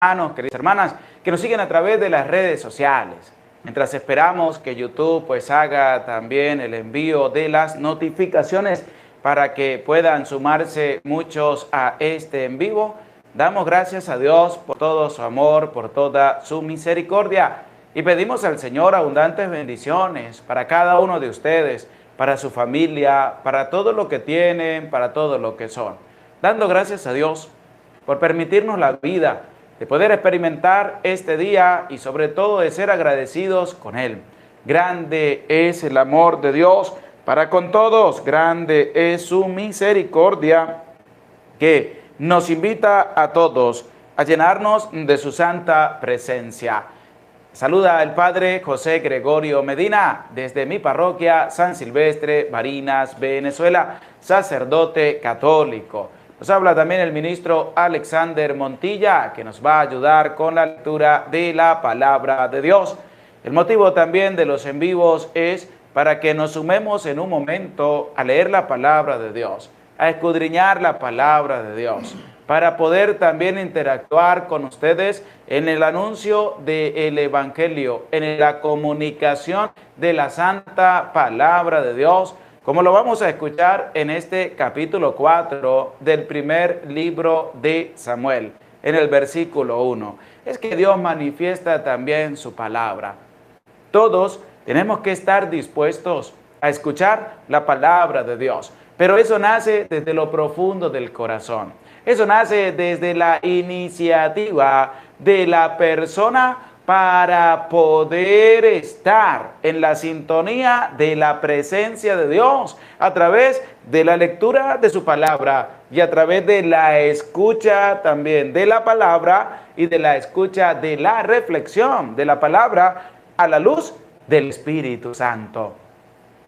hermanos, queridas hermanas, que nos siguen a través de las redes sociales. Mientras esperamos que YouTube pues haga también el envío de las notificaciones para que puedan sumarse muchos a este en vivo, damos gracias a Dios por todo su amor, por toda su misericordia y pedimos al Señor abundantes bendiciones para cada uno de ustedes, para su familia, para todo lo que tienen, para todo lo que son. Dando gracias a Dios por permitirnos la vida, de poder experimentar este día y sobre todo de ser agradecidos con Él. Grande es el amor de Dios para con todos, grande es su misericordia que nos invita a todos a llenarnos de su santa presencia. Saluda el Padre José Gregorio Medina desde mi parroquia San Silvestre, Barinas, Venezuela, sacerdote católico. Nos habla también el ministro Alexander Montilla, que nos va a ayudar con la lectura de la palabra de Dios. El motivo también de los en vivos es para que nos sumemos en un momento a leer la palabra de Dios, a escudriñar la palabra de Dios, para poder también interactuar con ustedes en el anuncio del Evangelio, en la comunicación de la santa palabra de Dios, como lo vamos a escuchar en este capítulo 4 del primer libro de Samuel, en el versículo 1. Es que Dios manifiesta también su palabra. Todos tenemos que estar dispuestos a escuchar la palabra de Dios, pero eso nace desde lo profundo del corazón. Eso nace desde la iniciativa de la persona para poder estar en la sintonía de la presencia de Dios a través de la lectura de su palabra y a través de la escucha también de la palabra y de la escucha de la reflexión de la palabra a la luz del Espíritu Santo,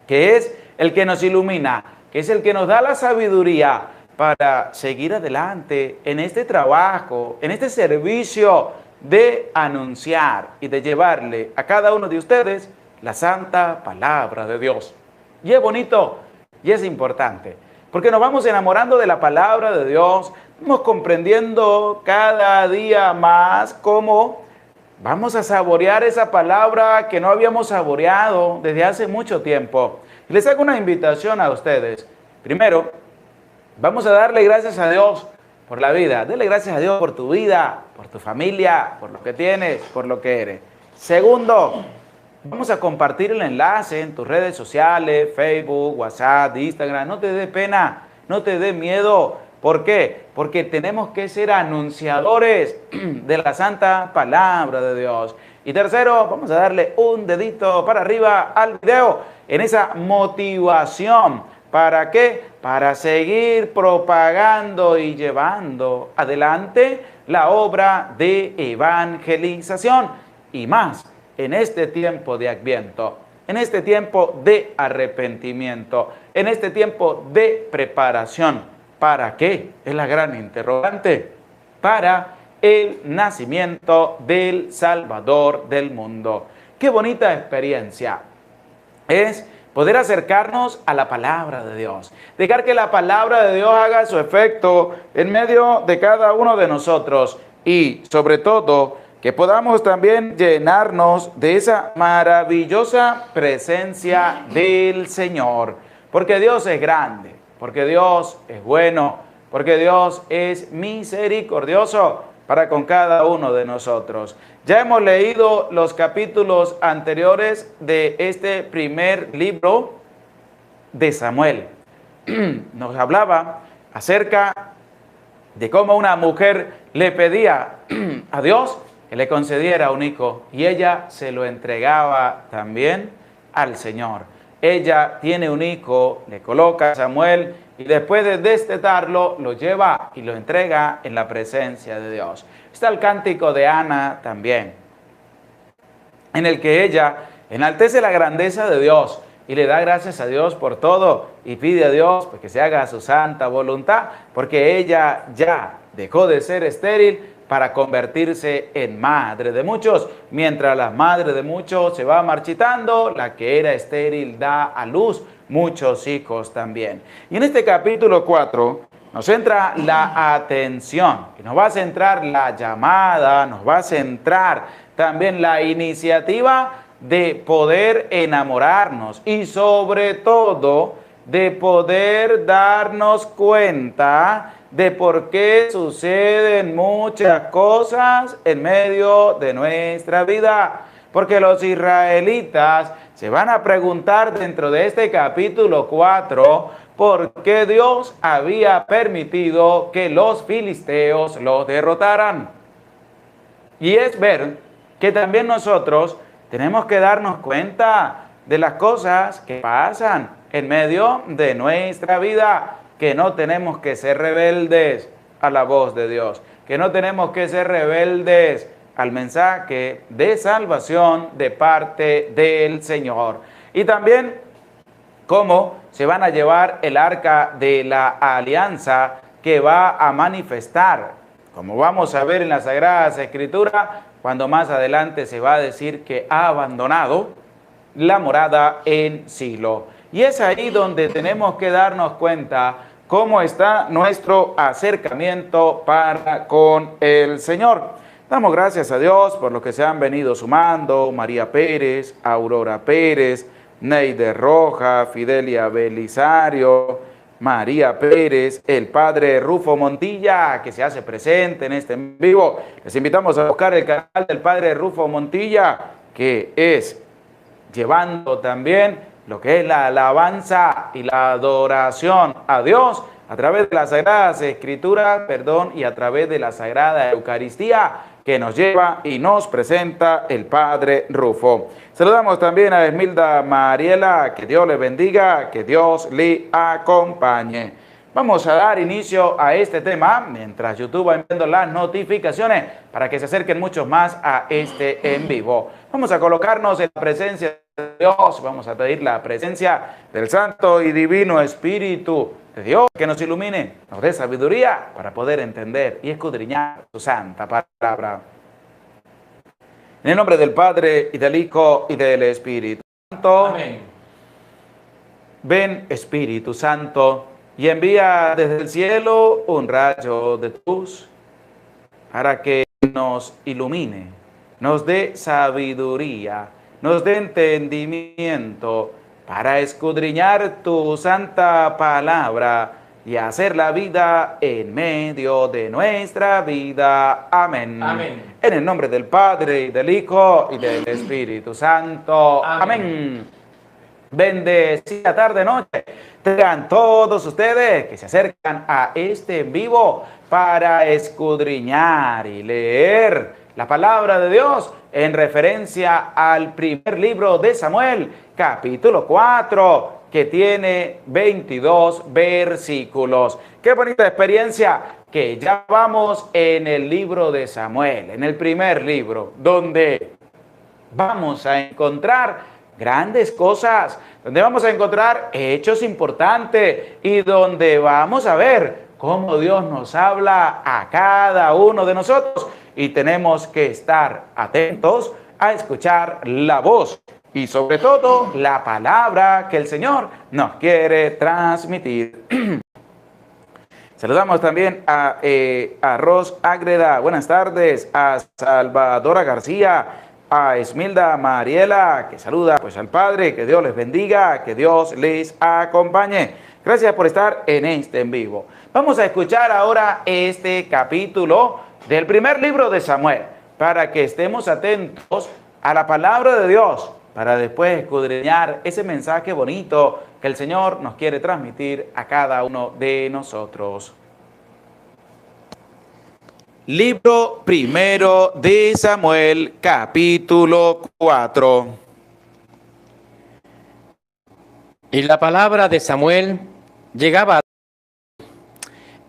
que es el que nos ilumina, que es el que nos da la sabiduría para seguir adelante en este trabajo, en este servicio de anunciar y de llevarle a cada uno de ustedes la santa palabra de Dios. Y es bonito y es importante, porque nos vamos enamorando de la palabra de Dios, vamos comprendiendo cada día más cómo vamos a saborear esa palabra que no habíamos saboreado desde hace mucho tiempo. Y les hago una invitación a ustedes. Primero, vamos a darle gracias a Dios por la vida. Dele gracias a Dios por tu vida, por tu familia, por lo que tienes, por lo que eres. Segundo, vamos a compartir el enlace en tus redes sociales, Facebook, WhatsApp, Instagram. No te dé pena, no te dé miedo. ¿Por qué? Porque tenemos que ser anunciadores de la santa palabra de Dios. Y tercero, vamos a darle un dedito para arriba al video en esa motivación. ¿Para qué? Para seguir propagando y llevando adelante la obra de evangelización y más en este tiempo de Adviento, en este tiempo de arrepentimiento, en este tiempo de preparación. ¿Para qué? Es la gran interrogante. Para el nacimiento del Salvador del mundo. Qué bonita experiencia es poder acercarnos a la palabra de Dios, dejar que la palabra de Dios haga su efecto en medio de cada uno de nosotros y sobre todo que podamos también llenarnos de esa maravillosa presencia del Señor, porque Dios es grande, porque Dios es bueno, porque Dios es misericordioso para con cada uno de nosotros. Ya hemos leído los capítulos anteriores de este primer libro de Samuel. Nos hablaba acerca de cómo una mujer le pedía a Dios que le concediera un hijo y ella se lo entregaba también al Señor. Ella tiene un hijo, le coloca a Samuel y después de destetarlo lo lleva y lo entrega en la presencia de Dios. Está el cántico de Ana también, en el que ella enaltece la grandeza de Dios y le da gracias a Dios por todo y pide a Dios pues, que se haga su santa voluntad, porque ella ya dejó de ser estéril para convertirse en madre de muchos. Mientras la madre de muchos se va marchitando, la que era estéril da a luz muchos hijos también. Y en este capítulo 4 nos centra la atención, y nos va a centrar la llamada, nos va a centrar también la iniciativa de poder enamorarnos y sobre todo de poder darnos cuenta de por qué suceden muchas cosas en medio de nuestra vida. Porque los israelitas se van a preguntar dentro de este capítulo 4 por qué Dios había permitido que los filisteos los derrotaran. Y es ver que también nosotros tenemos que darnos cuenta de las cosas que pasan en medio de nuestra vida, que no tenemos que ser rebeldes a la voz de Dios, que no tenemos que ser rebeldes al mensaje de salvación de parte del Señor. Y también cómo se van a llevar el arca de la alianza que va a manifestar, como vamos a ver en las Sagradas Escrituras, cuando más adelante se va a decir que ha abandonado la morada en Silo. Y es ahí donde tenemos que darnos cuenta cómo está nuestro acercamiento para con el Señor. Damos gracias a Dios por los que se han venido sumando: María Pérez, Aurora Pérez, Neide Roja, Fidelia Belisario, María Pérez, el padre Rufo Montilla, que se hace presente en este en vivo. Les invitamos a buscar el canal del padre Rufo Montilla, que es llevando también lo que es la alabanza y la adoración a Dios a través de las Sagradas Escrituras, y a través de la Sagrada Eucaristía que nos lleva y nos presenta el Padre Rufo. Saludamos también a Esmilda Mariela, que Dios le bendiga, que Dios le acompañe. Vamos a dar inicio a este tema mientras YouTube va enviando las notificaciones para que se acerquen muchos más a este en vivo. Vamos a colocarnos en la presencia de Dios, vamos a pedir la presencia del Santo y Divino Espíritu de Dios, que nos ilumine, nos dé sabiduría para poder entender y escudriñar su santa palabra. En el nombre del Padre, y del Hijo, y del Espíritu Santo. Amén. Ven, Espíritu Santo, y envía desde el cielo un rayo de luz para que nos ilumine, nos dé sabiduría, nos dé entendimiento para escudriñar tu santa palabra y hacer la vida en medio de nuestra vida. Amén. Amén. En el nombre del Padre, y del Hijo, y del Espíritu Santo. Amén. Amén. Bendecida tarde, noche. Tengan todos ustedes que se acercan a este en vivo para escudriñar y leer la palabra de Dios en referencia al primer libro de Samuel, capítulo 4, que tiene 22 versículos. Qué bonita experiencia que ya vamos en el libro de Samuel, en el primer libro, donde vamos a encontrar grandes cosas, donde vamos a encontrar hechos importantes y donde vamos a ver cómo Dios nos habla a cada uno de nosotros, y tenemos que estar atentos a escuchar la voz y sobre todo la palabra que el Señor nos quiere transmitir. Saludamos también a Ros Ágreda, buenas tardes, a Salvadora García, a Esmilda Mariela, que saluda pues al Padre, que Dios les bendiga, que Dios les acompañe. Gracias por estar en este en vivo. Vamos a escuchar ahora este capítulo del primer libro de Samuel, para que estemos atentos a la palabra de Dios, para después escudriñar ese mensaje bonito que el Señor nos quiere transmitir a cada uno de nosotros. Libro primero de Samuel, capítulo 4. Y la palabra de Samuel llegaba a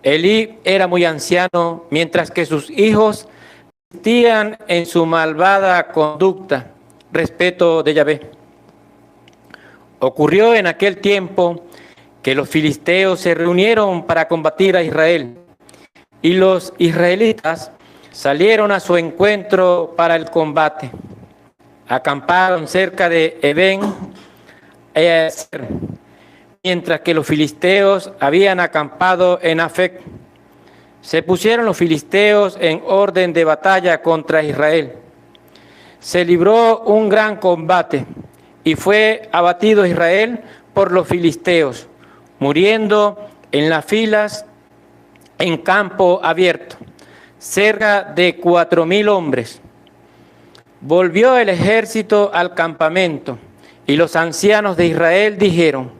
Elí era muy anciano, mientras que sus hijos persistían en su malvada conducta respecto de Yahvé. Ocurrió en aquel tiempo que los filisteos se reunieron para combatir a Israel, y los israelitas salieron a su encuentro para el combate. Acamparon cerca de Eben, mientras que los filisteos habían acampado en Afec. Se pusieron los filisteos en orden de batalla contra Israel. Se libró un gran combate y fue abatido Israel por los filisteos, muriendo en las filas en campo abierto, cerca de 4,000 hombres. Volvió el ejército al campamento y los ancianos de Israel dijeron: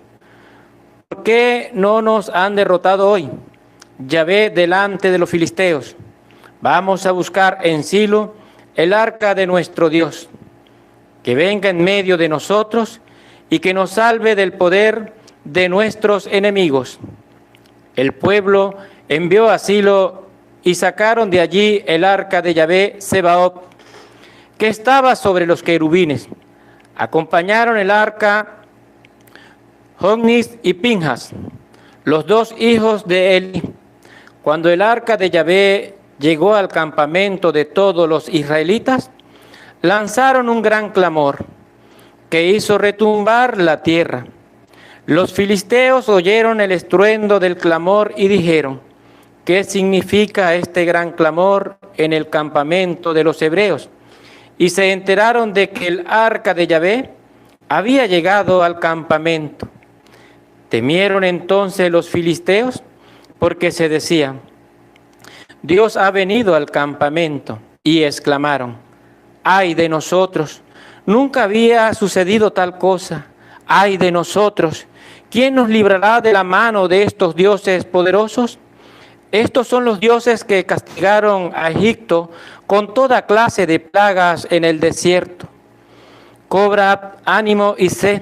¿por qué no nos han derrotado hoy Yahvé delante de los filisteos? Vamos a buscar en Silo el arca de nuestro Dios, que venga en medio de nosotros y que nos salve del poder de nuestros enemigos. El pueblo envió a Silo y sacaron de allí el arca de Yahvé Sebaot, que estaba sobre los querubines. Acompañaron el arca Hofnis y Pinjas, los 2 hijos de Eli. Cuando el arca de Yahvé llegó al campamento de todos los israelitas, lanzaron un gran clamor que hizo retumbar la tierra. Los filisteos oyeron el estruendo del clamor y dijeron: ¿qué significa este gran clamor en el campamento de los hebreos? Y se enteraron de que el arca de Yahvé había llegado al campamento. Temieron entonces los filisteos, porque se decían: Dios ha venido al campamento, y exclamaron: ¡ay de nosotros! Nunca había sucedido tal cosa. ¡Ay de nosotros! ¿Quién nos librará de la mano de estos dioses poderosos? Estos son los dioses que castigaron a Egipto con toda clase de plagas en el desierto. Cobrad ánimo y sed,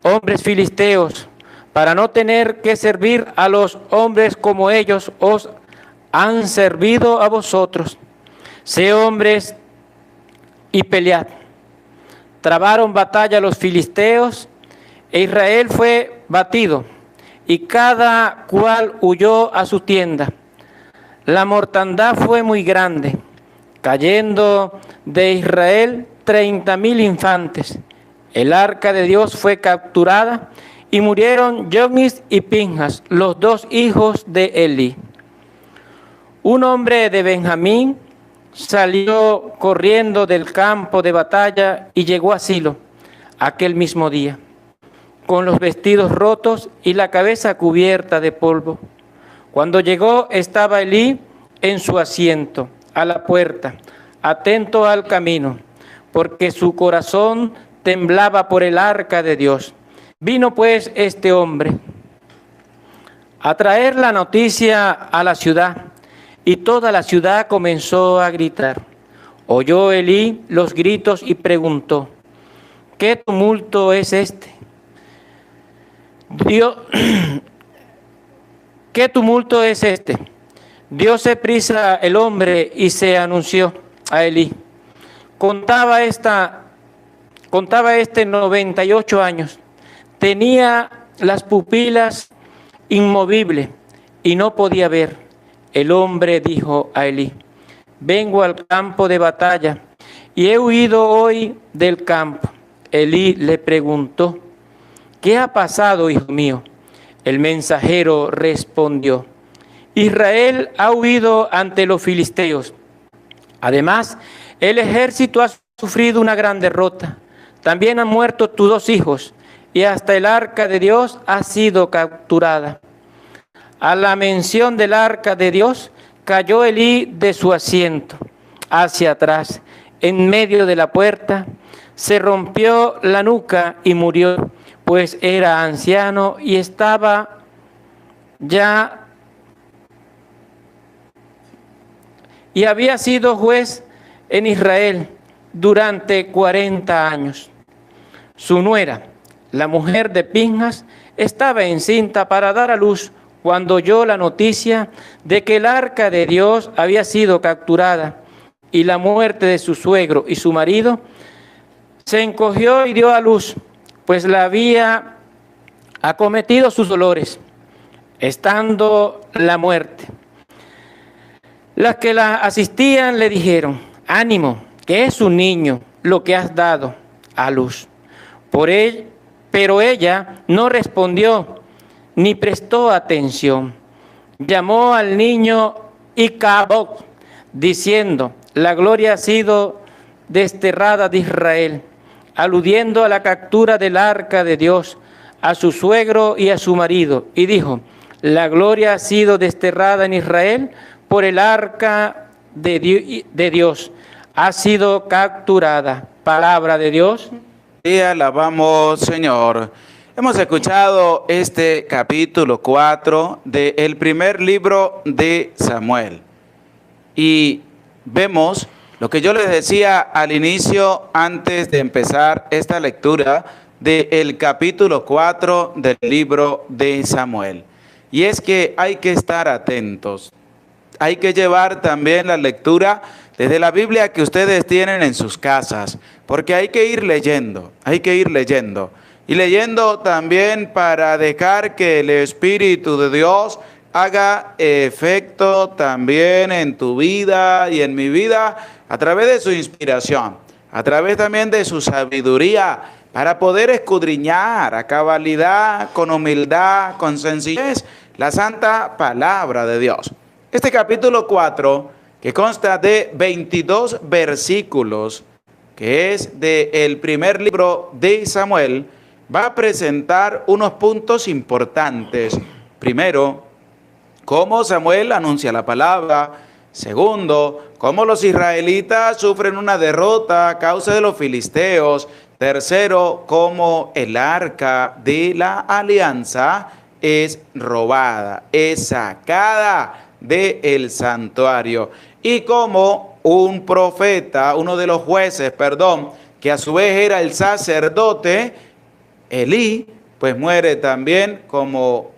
hombres filisteos, para no tener que servir a los hombres como ellos os han servido a vosotros. Sé hombres y pelead. Trabaron batalla los filisteos, e Israel fue batido, y cada cual huyó a su tienda. La mortandad fue muy grande, cayendo de Israel 30,000 infantes. El arca de Dios fue capturada, y murieron Hofnis y Pinjas, los 2 hijos de Eli. Un hombre de Benjamín salió corriendo del campo de batalla y llegó a Silo aquel mismo día, con los vestidos rotos y la cabeza cubierta de polvo. Cuando llegó, estaba Elí en su asiento, a la puerta, atento al camino, porque su corazón temblaba por el arca de Dios. Vino pues este hombre a traer la noticia a la ciudad, y toda la ciudad comenzó a gritar. Oyó Elí los gritos y preguntó: ¿qué tumulto es este? ¿Qué tumulto es este? Dióse prisa el hombre y se anunció a Elí. Contaba este 98 años. Tenía las pupilas inmovibles y no podía ver. El hombre dijo a Elí: vengo al campo de batalla y he huido hoy del campo. Elí le preguntó: ¿qué ha pasado, hijo mío? El mensajero respondió: Israel ha huido ante los filisteos. Además, el ejército ha sufrido una gran derrota. También han muerto tus 2 hijos, y hasta el arca de Dios ha sido capturada. A la mención del arca de Dios, cayó Elí de su asiento hacia atrás, en medio de la puerta, se rompió la nuca y murió, pues era anciano y estaba ya y había sido juez en Israel durante 40 años. Su nuera, la mujer de Pinjas, estaba encinta para dar a luz cuando oyó la noticia de que el arca de Dios había sido capturada y la muerte de su suegro y su marido. Se encogió y dio a luz, pues la había acometido sus dolores, estando la muerte. Las que la asistían le dijeron: ánimo, que es un niño lo que has dado a luz. Por Pero ella no respondió ni prestó atención. Llamó al niño Icabod, diciendo: la gloria ha sido desterrada de Israel, aludiendo a la captura del arca de Dios, a su suegro y a su marido. Y dijo: la gloria ha sido desterrada en Israel por el arca de Dios, ha sido capturada. Palabra de Dios. Y alabamos, Señor. Hemos escuchado este capítulo 4 del primer libro de Samuel. Y vemos lo que yo les decía al inicio, antes de empezar esta lectura del capítulo 4 del libro de Samuel. Y es que hay que estar atentos. Hay que llevar también la lectura desde la Biblia que ustedes tienen en sus casas, porque hay que ir leyendo, y leyendo también para dejar que el Espíritu de Dios haga efecto también en tu vida y en mi vida a través de su inspiración, a través también de su sabiduría, para poder escudriñar a cabalidad, con humildad, con sencillez, la santa palabra de Dios. Este capítulo 4, que consta de 22 versículos, que es del primer libro de Samuel, va a presentar unos puntos importantes. Primero, cómo Samuel anuncia la palabra. Segundo, cómo los israelitas sufren una derrota a causa de los filisteos. Tercero, cómo el arca de la alianza es robada, es sacada del santuario. Y como un profeta, uno de los jueces, que a su vez era el sacerdote, Elí, pues muere también, como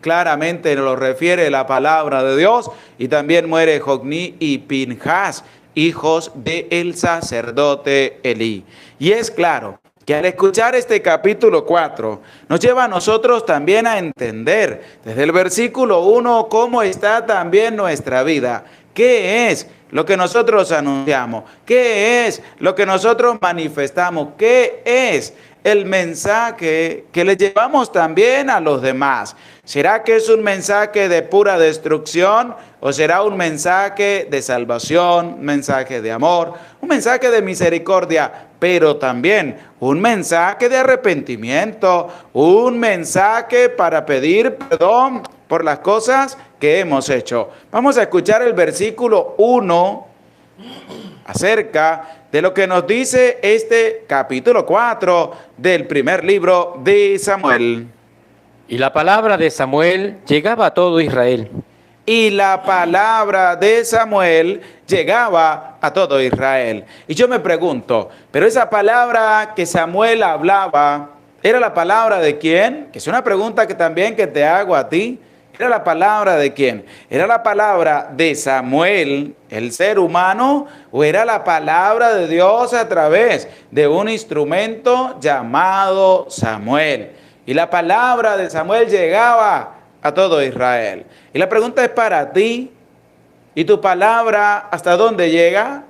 claramente nos lo refiere la palabra de Dios, y también muere Jogni y Pinjas, hijos del sacerdote Elí. Y es claro que al escuchar este capítulo 4, nos lleva a nosotros también a entender desde el versículo 1 cómo está también nuestra vida. ¿Qué es lo que nosotros anunciamos? ¿Qué es lo que nosotros manifestamos? ¿Qué es el mensaje que le llevamos también a los demás? ¿Será que es un mensaje de pura destrucción o será un mensaje de salvación, un mensaje de amor, un mensaje de misericordia, pero también un mensaje de arrepentimiento, un mensaje para pedir perdón por las cosas que hemos hecho? Vamos a escuchar el versículo 1 acerca de lo que nos dice este capítulo 4 del primer libro de Samuel. Y la palabra de Samuel llegaba a todo Israel. Y la palabra de Samuel llegaba a todo Israel. Y yo me pregunto, ¿pero esa palabra que Samuel hablaba era la palabra de quién? Que es una pregunta que también que te hago a ti. ¿Era la palabra de quién? ¿Era la palabra de Samuel, el ser humano, o era la palabra de Dios a través de un instrumento llamado Samuel? Y la palabra de Samuel llegaba a todo Israel. Y la pregunta es para ti: ¿y tu palabra hasta dónde llega?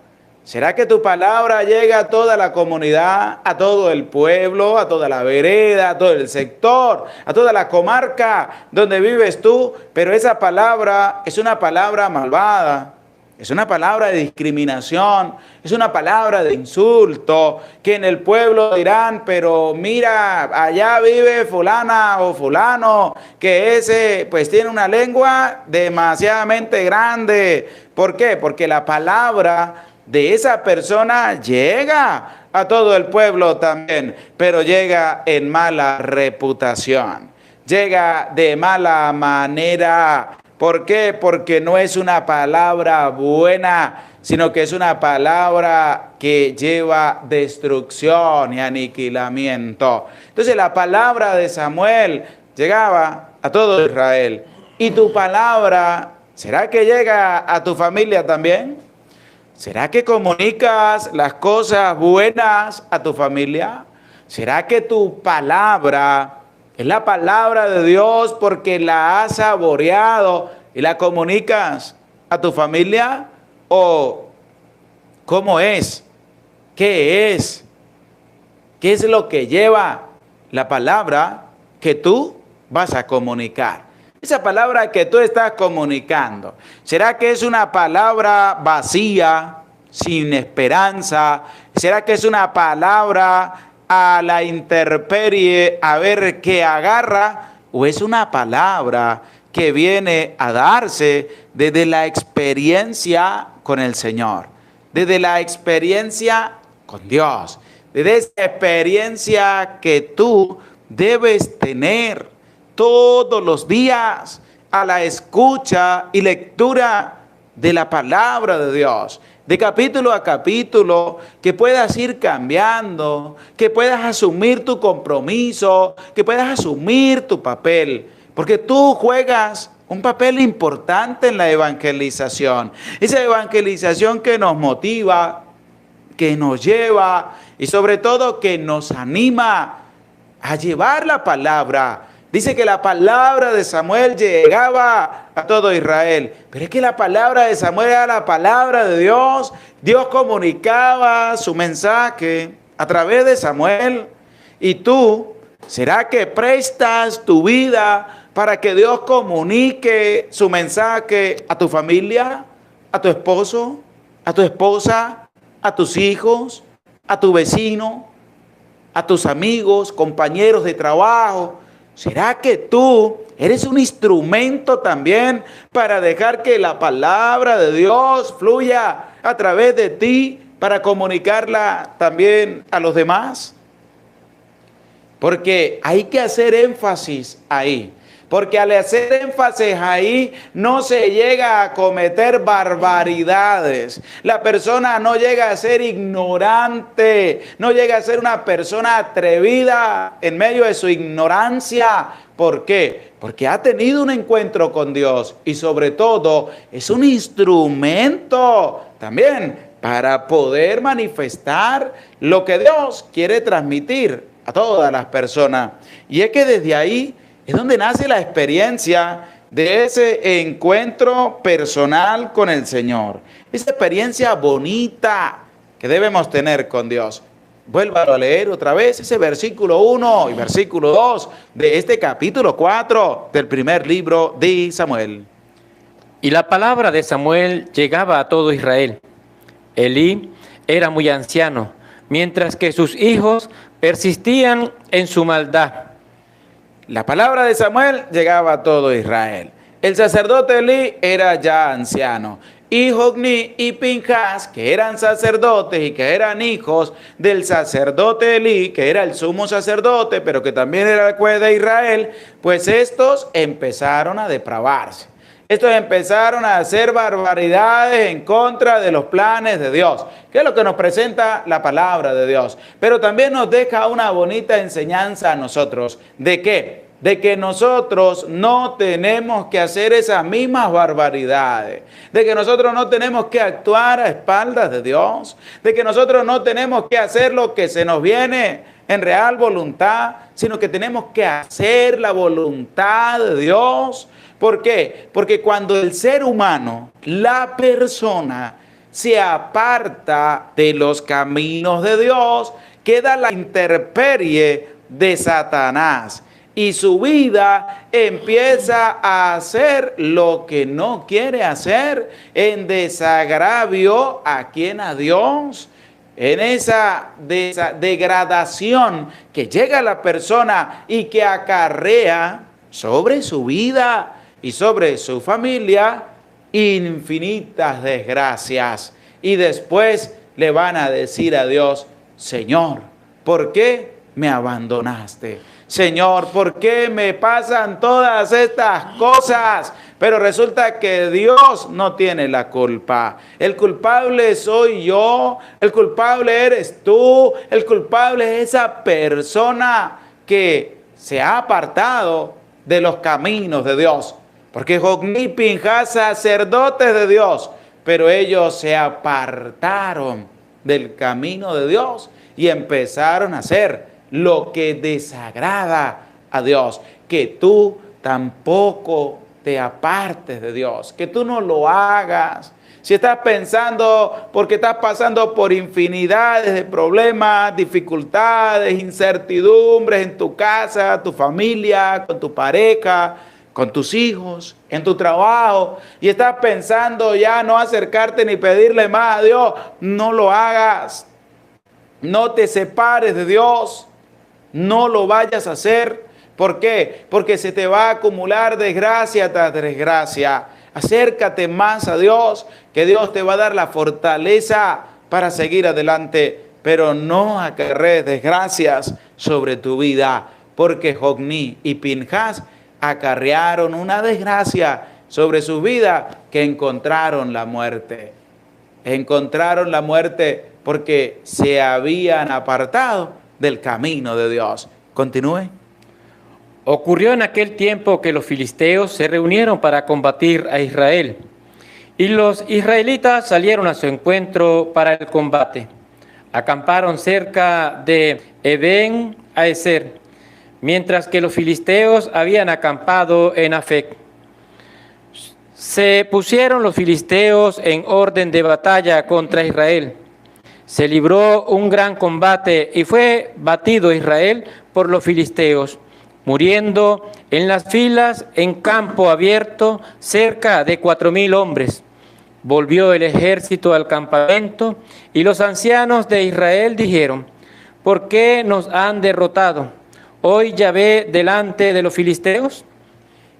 ¿Será que tu palabra llega a toda la comunidad, a todo el pueblo, a toda la vereda, a todo el sector, a toda la comarca donde vives tú? Pero esa palabra es una palabra malvada, es una palabra de discriminación, es una palabra de insulto, que en el pueblo dirán: pero mira, allá vive fulana o fulano, que ese pues tiene una lengua demasiadamente grande. ¿Por qué? Porque la palabra de esa persona llega a todo el pueblo también, pero llega en mala reputación, llega de mala manera. ¿Por qué? Porque no es una palabra buena, sino que es una palabra que lleva destrucción y aniquilamiento. Entonces la palabra de Samuel llegaba a todo Israel. ¿Y tu palabra, será que llega a tu familia también? ¿Será que comunicas las cosas buenas a tu familia? ¿Será que tu palabra es la palabra de Dios porque la has saboreado y la comunicas a tu familia? ¿O cómo es? ¿Qué es? ¿Qué es lo que lleva la palabra que tú vas a comunicar. Esa palabra que tú estás comunicando, ¿será que es una palabra vacía, sin esperanza? ¿Será que es una palabra a la intemperie, a ver qué agarra? ¿O es una palabra que viene a darse desde la experiencia con el Señor, desde la experiencia con Dios, desde esa experiencia que tú debes tener todos los días a la escucha y lectura de la palabra de Dios, de capítulo a capítulo, que puedas ir cambiando, que puedas asumir tu compromiso, que puedas asumir tu papel, porque tú juegas un papel importante en la evangelización, esa evangelización que nos motiva, que nos lleva y sobre todo que nos anima a llevar la palabra. Dice que la palabra de Samuel llegaba a todo Israel, pero es que la palabra de Samuel era la palabra de Dios. Dios comunicaba su mensaje a través de Samuel. Y tú, ¿será que prestas tu vida para que Dios comunique su mensaje a tu familia, a tu esposo, a tu esposa, a tus hijos, a tu vecino, a tus amigos, compañeros de trabajo? ¿Será que tú eres un instrumento también para dejar que la palabra de Dios fluya a través de ti para comunicarla también a los demás? Porque hay que hacer énfasis ahí. Porque al hacer énfasis ahí no se llega a cometer barbaridades. La persona no llega a ser ignorante, no llega a ser una persona atrevida en medio de su ignorancia. ¿Por qué? Porque ha tenido un encuentro con Dios y sobre todo es un instrumento también para poder manifestar lo que Dios quiere transmitir a todas las personas. Y es que desde ahí es donde nace la experiencia de ese encuentro personal con el Señor. Esa experiencia bonita que debemos tener con Dios. Vuélvalo a leer otra vez ese versículo 1 y versículo 2 de este capítulo 4 del primer libro de Samuel. Y la palabra de Samuel llegaba a todo Israel. Elí era muy anciano, mientras que sus hijos persistían en su maldad. La palabra de Samuel llegaba a todo Israel. El sacerdote Elí era ya anciano. Y Hofni y Pinjas, que eran sacerdotes y que eran hijos del sacerdote Elí, que era el sumo sacerdote, pero que también era el juez de Israel, pues estos empezaron a depravarse. Estos empezaron a hacer barbaridades en contra de los planes de Dios, que es lo que nos presenta la palabra de Dios. Pero también nos deja una bonita enseñanza a nosotros. ¿De qué? De que nosotros no tenemos que hacer esas mismas barbaridades, de que nosotros no tenemos que actuar a espaldas de Dios, de que nosotros no tenemos que hacer lo que se nos viene en real voluntad, sino que tenemos que hacer la voluntad de Dios. ¿Por qué? Porque cuando el ser humano, la persona, se aparta de los caminos de Dios, queda la intemperie de Satanás. Y su vida empieza a hacer lo que no quiere hacer, en desagravio a quien, a Dios. En esa degradación que llega a la persona y que acarrea sobre su vida y sobre su familia infinitas desgracias. Y después le van a decir a Dios: Señor, ¿por qué me abandonaste? Señor, ¿por qué me pasan todas estas cosas? Pero resulta que Dios no tiene la culpa. El culpable soy yo, el culpable eres tú, el culpable es esa persona que se ha apartado de los caminos de Dios. Porque Hofni y Pinjas, sacerdotes de Dios, pero ellos se apartaron del camino de Dios y empezaron a hacer lo que desagrada a Dios. Que tú tampoco te apartes de Dios, que tú no lo hagas, si estás pensando porque estás pasando por infinidades de problemas, dificultades, incertidumbres en tu casa, tu familia, con tu pareja, con tus hijos, en tu trabajo, y estás pensando ya no acercarte ni pedirle más a Dios, no lo hagas. No te separes de Dios, no lo vayas a hacer. ¿Por qué? Porque se te va a acumular desgracia tras desgracia. Acércate más a Dios, que Dios te va a dar la fortaleza para seguir adelante, pero no acarrees desgracias sobre tu vida, porque Jogni y Pinjas acarrearon una desgracia sobre su vida, que encontraron la muerte. Encontraron la muerte porque se habían apartado del camino de Dios. Continúe. Ocurrió en aquel tiempo que los filisteos se reunieron para combatir a Israel, y los israelitas salieron a su encuentro para el combate. Acamparon cerca de Eben Aezer, mientras que los filisteos habían acampado en Afec. Se pusieron los filisteos en orden de batalla contra Israel. Se libró un gran combate y fue batido Israel por los filisteos, muriendo en las filas en campo abierto cerca de 4,000 hombres. Volvió el ejército al campamento y los ancianos de Israel dijeron: ¿por qué nos han derrotado hoy Yahvé delante de los filisteos?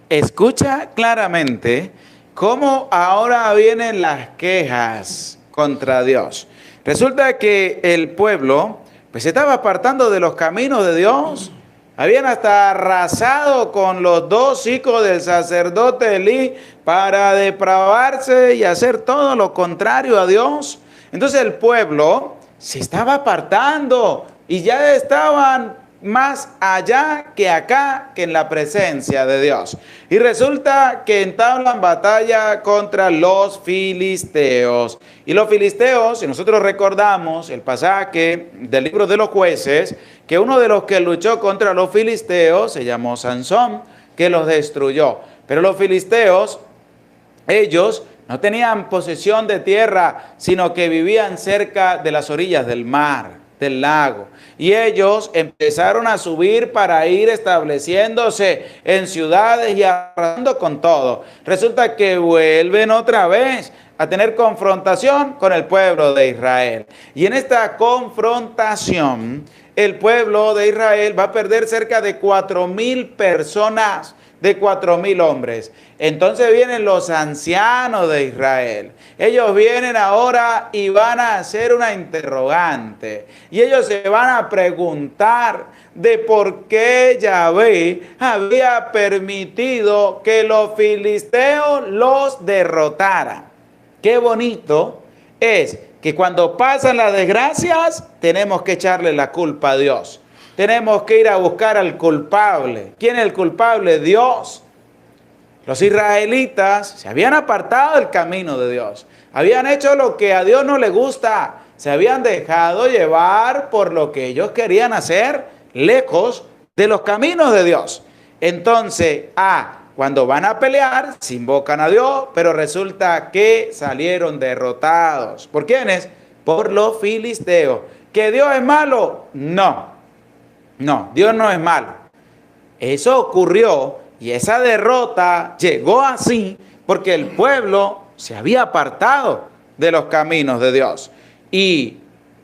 Escucha claramente cómo ahora vienen las quejas contra Dios. Resulta que el pueblo pues se estaba apartando de los caminos de Dios. Habían hasta arrasado con los 2 hijos del sacerdote Elí para depravarse y hacer todo lo contrario a Dios. Entonces el pueblo se estaba apartando y ya estaban más allá que acá, que en la presencia de Dios. Y resulta que entablan batalla contra los filisteos. Y los filisteos, si nosotros recordamos el pasaje del libro de los Jueces, que uno de los que luchó contra los filisteos se llamó Sansón, que los destruyó. Pero los filisteos, ellos no tenían posesión de tierra, sino que vivían cerca de las orillas del mar, del lago. Y ellos empezaron a subir para ir estableciéndose en ciudades y arrasando con todo. Resulta que vuelven otra vez a tener confrontación con el pueblo de Israel. Y en esta confrontación, el pueblo de Israel va a perder cerca de 4,000 personas, de 4,000 hombres. Entonces vienen los ancianos de Israel. Ellos vienen ahora y van a hacer una interrogante. Y ellos se van a preguntar de por qué Yahvé había permitido que los filisteos los derrotaran. Qué bonito es que cuando pasan las desgracias tenemos que echarle la culpa a Dios. Tenemos que ir a buscar al culpable. ¿Quién es el culpable? Dios. Los israelitas se habían apartado del camino de Dios. Habían hecho lo que a Dios no le gusta. Se habían dejado llevar por lo que ellos querían hacer, lejos de los caminos de Dios. Entonces, cuando van a pelear, se invocan a Dios, pero resulta que salieron derrotados. ¿Por quiénes? Por los filisteos. ¿Que Dios es malo? No, Dios no es malo. Eso ocurrió y esa derrota llegó así porque el pueblo se había apartado de los caminos de Dios. Y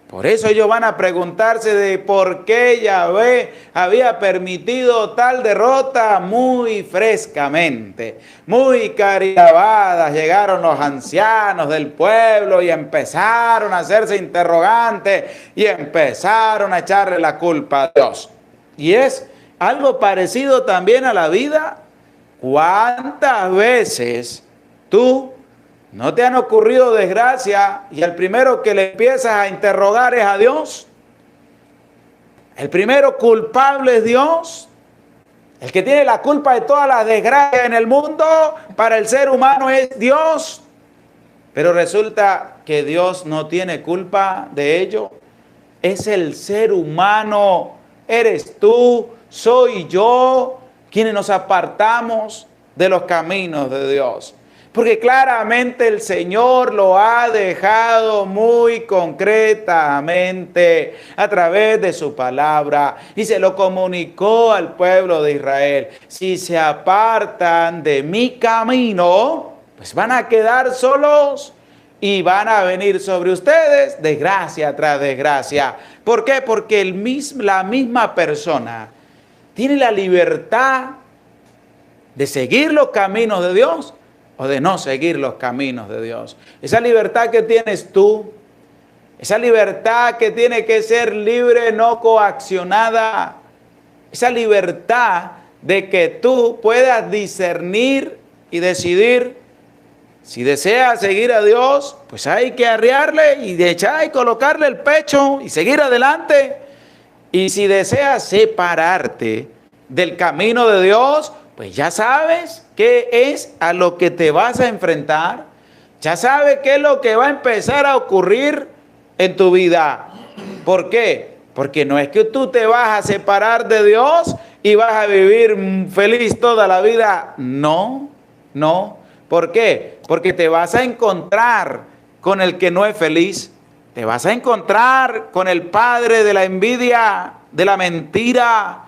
por eso ellos van a preguntarse de por qué Yahvé había permitido tal derrota. Muy frescamente, muy caribadas, llegaron los ancianos del pueblo y empezaron a hacerse interrogantes y empezaron a echarle la culpa a Dios. Y es algo parecido también a la vida. ¿Cuántas veces tú no te han ocurrido desgracia y el primero que le empiezas a interrogar es a Dios? El primero culpable es Dios. El que tiene la culpa de todas las desgracias en el mundo para el ser humano es Dios. Pero resulta que Dios no tiene culpa de ello. Es el ser humano, eres tú, soy yo, quienes nos apartamos de los caminos de Dios. Porque claramente el Señor lo ha dejado muy concretamente a través de su palabra y se lo comunicó al pueblo de Israel. Si se apartan de mi camino, pues van a quedar solos y van a venir sobre ustedes desgracia tras desgracia. ¿Por qué? Porque la misma persona tiene la libertad de seguir los caminos de Dios o de no seguir los caminos de Dios. Esa libertad que tienes tú, esa libertad que tiene que ser libre, no coaccionada, esa libertad de que tú puedas discernir y decidir. Si deseas seguir a Dios, pues hay que arriarle y echar y colocarle el pecho y seguir adelante. Y si deseas separarte del camino de Dios, pues ya sabes qué es a lo que te vas a enfrentar. Ya sabes qué es lo que va a empezar a ocurrir en tu vida. ¿Por qué? Porque no es que tú te vas a separar de Dios y vas a vivir feliz toda la vida. No, no. ¿Por qué? Porque te vas a encontrar con el que no es feliz. Te vas a encontrar con el padre de la envidia, de la mentira,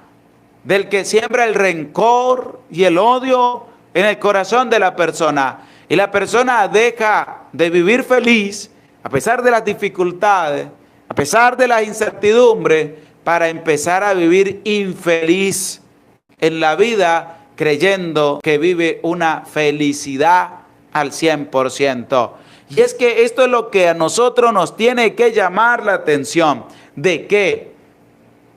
del que siembra el rencor y el odio en el corazón de la persona. Y la persona deja de vivir feliz a pesar de las dificultades, a pesar de las incertidumbres, para empezar a vivir infeliz en la vida, creyendo que vive una felicidad al 100%. Y es que esto es lo que a nosotros nos tiene que llamar la atención. ¿De qué?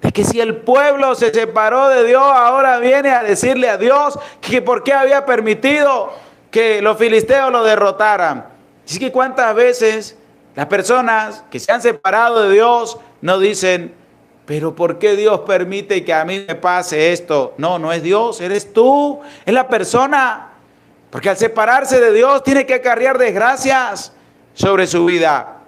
De que si el pueblo se separó de Dios, ahora viene a decirle a Dios que por qué había permitido que los filisteos lo derrotaran. Es que cuántas veces las personas que se han separado de Dios no dicen: pero ¿por qué Dios permite que a mí me pase esto? No, no es Dios, eres tú, es la persona. Porque al separarse de Dios tiene que acarrear desgracias sobre su vida.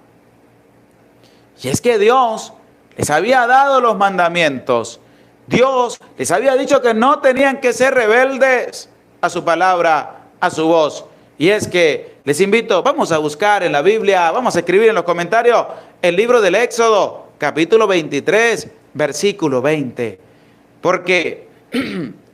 Y es que Dios les había dado los mandamientos. Dios les había dicho que no tenían que ser rebeldes a su palabra, a su voz. Y es que les invito, vamos a buscar en la Biblia, vamos a escribir en los comentarios el libro del Éxodo, capítulo 23, versículo 20. Porque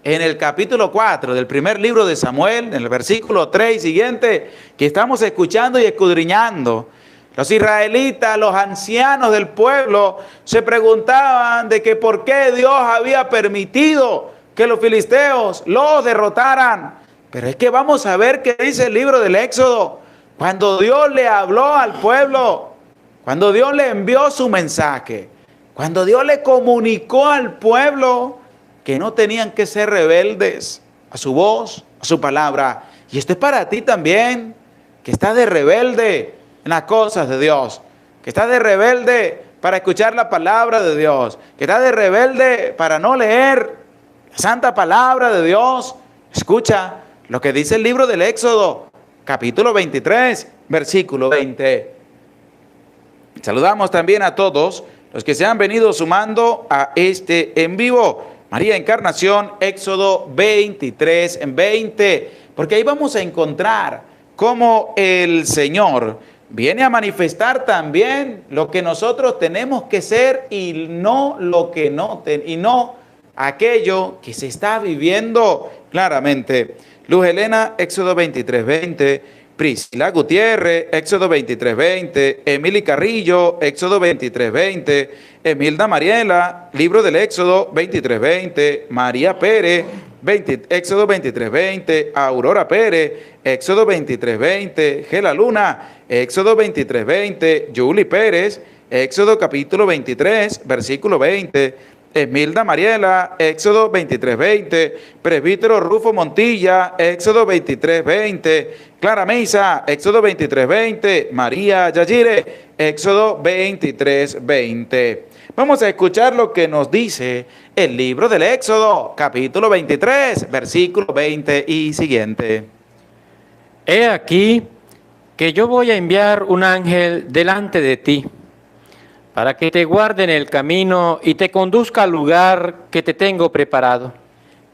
en el capítulo 4 del primer libro de Samuel, en el versículo 3 y siguiente, que estamos escuchando y escudriñando, los israelitas, los ancianos del pueblo, se preguntaban de que por qué Dios había permitido que los filisteos los derrotaran. Pero es que vamos a ver qué dice el libro del Éxodo. Cuando Dios le habló al pueblo, cuando Dios le envió su mensaje, cuando Dios le comunicó al pueblo que no tenían que ser rebeldes a su voz, a su palabra. Y esto es para ti también, que estás de rebelde en las cosas de Dios, que estás de rebelde para escuchar la palabra de Dios, que estás de rebelde para no leer la santa palabra de Dios. Escucha lo que dice el libro del Éxodo, capítulo 23, versículo 20. Saludamos también a todos los que se han venido sumando a este en vivo. María Encarnación, Éxodo 23, 20. Porque ahí vamos a encontrar cómo el Señor viene a manifestar también lo que nosotros tenemos que ser y no lo que no y no aquello que se está viviendo claramente. Luz Helena, Éxodo 23, 20. Priscila Gutiérrez, Éxodo 23, 20. Emily Carrillo, Éxodo 23, 20. Emilda Mariela, libro del Éxodo 23, 20. María Pérez, Éxodo 23, 20. Aurora Pérez, Éxodo 23, 20. Gela Luna, Éxodo 23, 20. Julie Pérez, Éxodo capítulo 23, versículo 20. Esmilda Mariela, Éxodo 23, 20. Presbítero Rufo Montilla, Éxodo 23, 20. Clara Mesa, Éxodo 23, 20. María Yayire, Éxodo 23, 20. Vamos a escuchar lo que nos dice el libro del Éxodo, capítulo 23, versículo 20 y siguiente. He aquí que yo voy a enviar un ángel delante de ti, para que te guarde en el camino y te conduzca al lugar que te tengo preparado.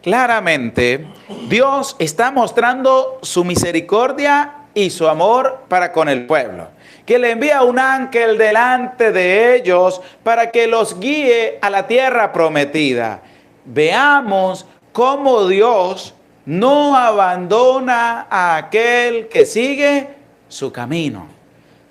claramente Dios está mostrando su misericordia y su amor para con el pueblo, que le envía un ángel delante de ellos para que los guíe a la tierra prometida. Veamos cómo Dios no abandona a aquel que sigue su camino.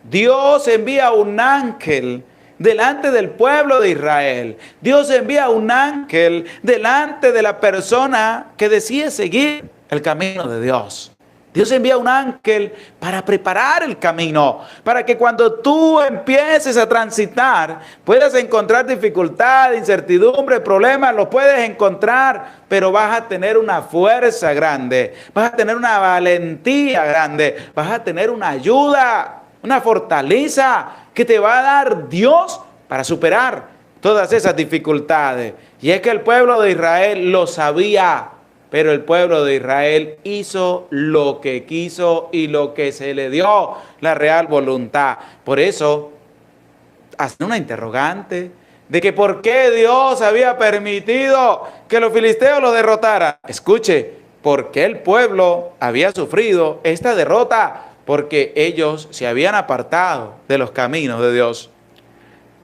Dios envía un ángel delante del pueblo de Israel. Dios envía un ángel delante de la persona que decide seguir el camino de Dios. Dios envía un ángel para preparar el camino, para que cuando tú empieces a transitar, puedas encontrar dificultad, incertidumbre, problemas, los puedes encontrar, pero vas a tener una fuerza grande, vas a tener una valentía grande, vas a tener una ayuda, una fortaleza que te va a dar Dios para superar todas esas dificultades. Y es que el pueblo de Israel lo sabía, pero el pueblo de Israel hizo lo que quiso y lo que se le dio la real voluntad. Por eso, hace una interrogante de que por qué Dios había permitido que los filisteos lo derrotaran. Escuche, ¿por qué el pueblo había sufrido esta derrota? Porque ellos se habían apartado de los caminos de Dios.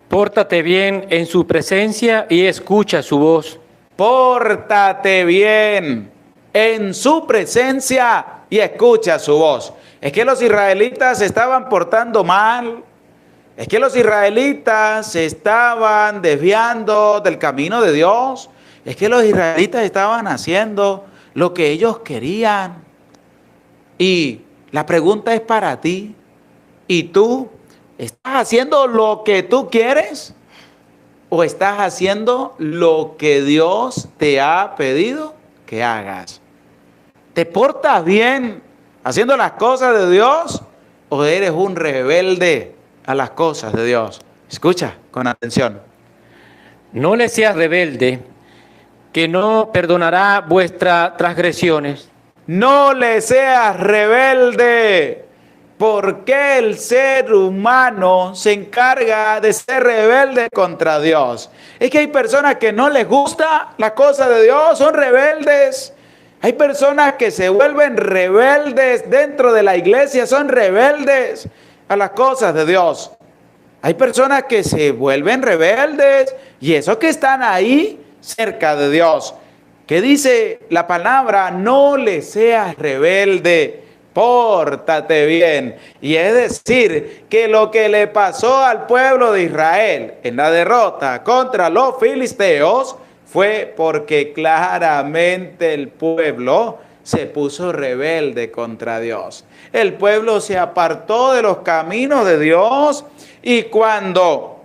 Pórtate bien en su presencia y escucha su voz. Pórtate bien en su presencia y escucha su voz. Es que los israelitas se estaban portando mal. Es que los israelitas se estaban desviando del camino de Dios. Es que los israelitas estaban haciendo lo que ellos querían. Y la pregunta es para ti. ¿Y tú estás haciendo lo que tú quieres? ¿O estás haciendo lo que Dios te ha pedido que hagas? ¿Te portas bien haciendo las cosas de Dios? ¿O eres un rebelde a las cosas de Dios? Escucha con atención. No le seas rebelde, que no perdonará vuestras transgresiones. No le seas rebelde. ¿Por qué el ser humano se encarga de ser rebelde contra Dios? Es que hay personas que no les gusta la cosa de Dios, son rebeldes. Hay personas que se vuelven rebeldes dentro de la iglesia, son rebeldes a las cosas de Dios. Hay personas que se vuelven rebeldes y esos que están ahí cerca de Dios. ¿Qué dice la palabra? No le seas rebelde. Pórtate bien. Y es decir, que lo que le pasó al pueblo de Israel en la derrota contra los filisteos fue porque claramente el pueblo se puso rebelde contra Dios. El pueblo se apartó de los caminos de Dios, y cuando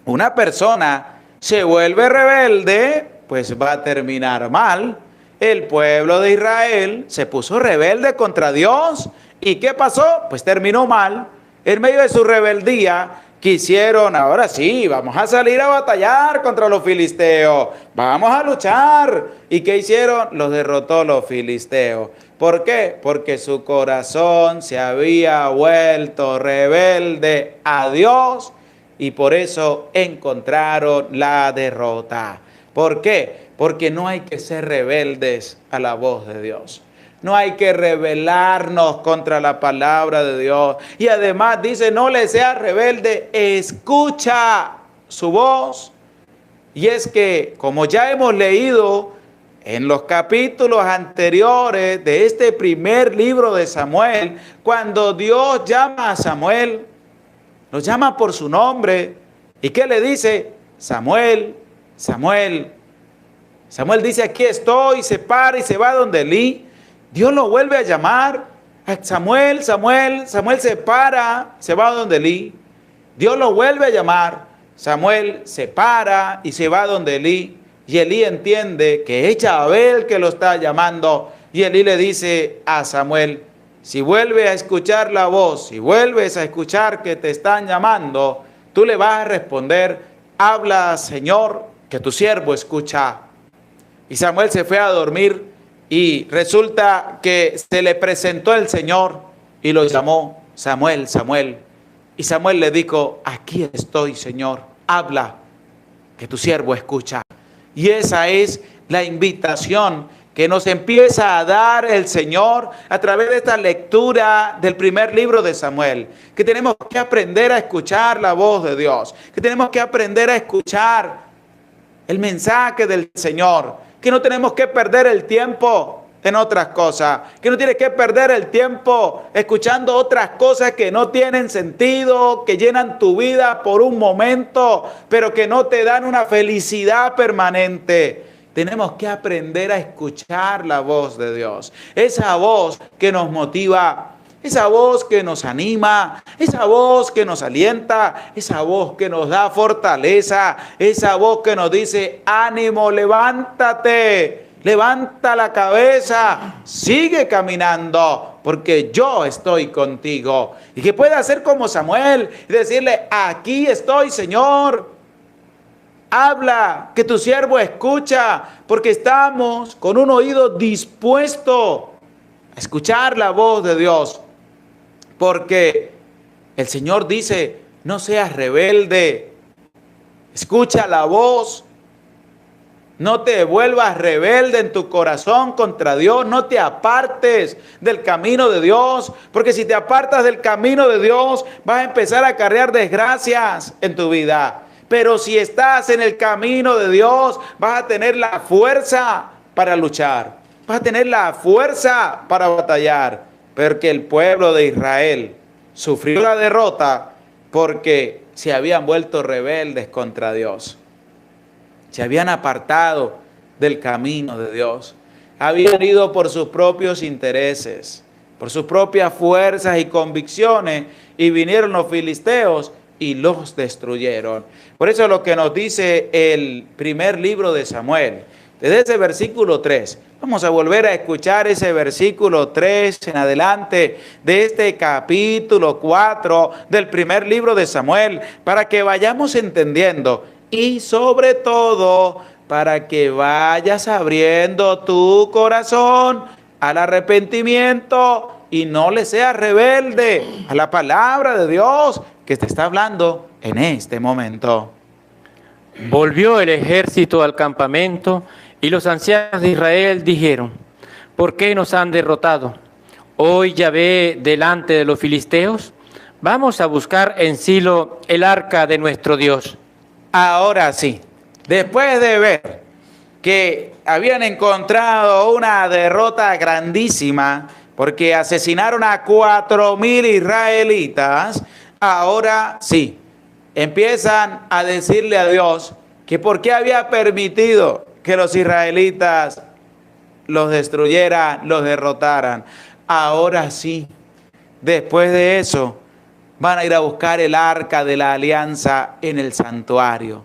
una persona se vuelve rebelde, pues va a terminar mal. El pueblo de Israel se puso rebelde contra Dios. ¿Y qué pasó? Pues terminó mal. En medio de su rebeldía quisieron, ahora sí, vamos a salir a batallar contra los filisteos. Vamos a luchar. ¿Y qué hicieron? Los derrotó los filisteos. ¿Por qué? Porque su corazón se había vuelto rebelde a Dios y por eso encontraron la derrota. ¿Por qué? Porque no hay que ser rebeldes a la voz de Dios. No hay que rebelarnos contra la palabra de Dios. Y además dice, no le seas rebelde, escucha su voz. Y es que, como ya hemos leído en los capítulos anteriores de este primer libro de Samuel, cuando Dios llama a Samuel, lo llama por su nombre. ¿Y qué le dice? Samuel, Samuel. Samuel dice, aquí estoy, se para y se va donde Elí. Dios lo vuelve a llamar. Samuel, Samuel. Samuel se para, se va donde Elí. Dios lo vuelve a llamar. Samuel se para y se va donde Elí. Y Elí entiende que es Yahvé que lo está llamando. Y Elí le dice a Samuel, si vuelves a escuchar la voz, si vuelves a escuchar que te están llamando, tú le vas a responder, habla, Señor, que tu siervo escucha. Y Samuel se fue a dormir y resulta que se le presentó el Señor y lo llamó, Samuel, Samuel. Y Samuel le dijo, aquí estoy, Señor, habla, que tu siervo escucha. Y esa es la invitación que nos empieza a dar el Señor a través de esta lectura del primer libro de Samuel, que tenemos que aprender a escuchar la voz de Dios, que tenemos que aprender a escuchar el mensaje del Señor, que no tenemos que perder el tiempo en otras cosas, que no tienes que perder el tiempo escuchando otras cosas que no tienen sentido, que llenan tu vida por un momento, pero que no te dan una felicidad permanente. Tenemos que aprender a escuchar la voz de Dios, esa voz que nos motiva, esa voz que nos anima, esa voz que nos alienta, esa voz que nos da fortaleza, esa voz que nos dice: ánimo, levántate, levanta la cabeza, sigue caminando, porque yo estoy contigo. Y que pueda ser como Samuel y decirle: aquí estoy, Señor. Habla, que tu siervo escucha, porque estamos con un oído dispuesto a escuchar la voz de Dios. Porque el Señor dice: no seas rebelde, escucha la voz, no te vuelvas rebelde en tu corazón contra Dios, no te apartes del camino de Dios, porque si te apartas del camino de Dios vas a empezar a acarrear desgracias en tu vida. Pero si estás en el camino de Dios, vas a tener la fuerza para luchar, vas a tener la fuerza para batallar, porque el pueblo de Israel sufrió la derrota porque se habían vuelto rebeldes contra Dios, se habían apartado del camino de Dios, habían ido por sus propios intereses, por sus propias fuerzas y convicciones, y vinieron los filisteos y los destruyeron. Por eso lo que nos dice el primer libro de Samuel, desde ese versículo 3, vamos a volver a escuchar ese versículo 3 en adelante de este capítulo 4 del primer libro de Samuel, para que vayamos entendiendo y sobre todo para que vayas abriendo tu corazón al arrepentimiento y no le seas rebelde a la palabra de Dios que te está hablando en este momento. Volvió el ejército al campamento y los ancianos de Israel dijeron: ¿por qué nos han derrotado? Hoy Yahvé delante de los filisteos. Vamos a buscar en Silo el arca de nuestro Dios. Ahora sí, después de ver que habían encontrado una derrota grandísima porque asesinaron a 4,000 israelitas, ahora sí, empiezan a decirle a Dios que por qué había permitido que los israelitas los destruyeran, los derrotaran. Ahora sí, después de eso, van a ir a buscar el arca de la alianza en el santuario.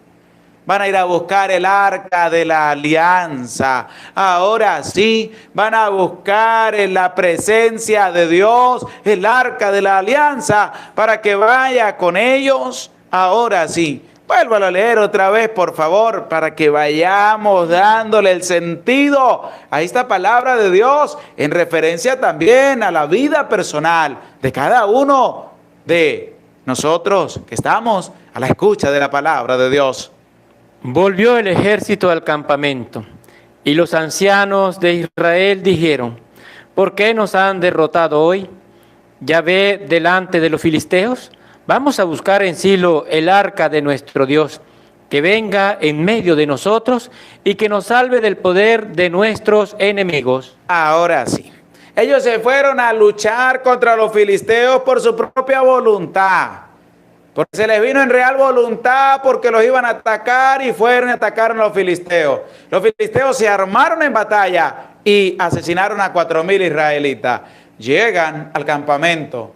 Van a ir a buscar el arca de la alianza. Ahora sí, van a buscar en la presencia de Dios el arca de la alianza para que vaya con ellos. Ahora sí, vuélvalo a leer otra vez, por favor, para que vayamos dándole el sentido a esta palabra de Dios en referencia también a la vida personal de cada uno de nosotros que estamos a la escucha de la palabra de Dios. Volvió el ejército al campamento y los ancianos de Israel dijeron: ¿por qué nos han derrotado hoy? ¿Yahvé delante de los filisteos? Vamos a buscar en Silo el arca de nuestro Dios, que venga en medio de nosotros y que nos salve del poder de nuestros enemigos. Ahora sí, ellos se fueron a luchar contra los filisteos por su propia voluntad, porque se les vino en real voluntad, porque los iban a atacar y fueron y atacaron a los filisteos. Los filisteos se armaron en batalla y asesinaron a 4,000 israelitas. Llegan al campamento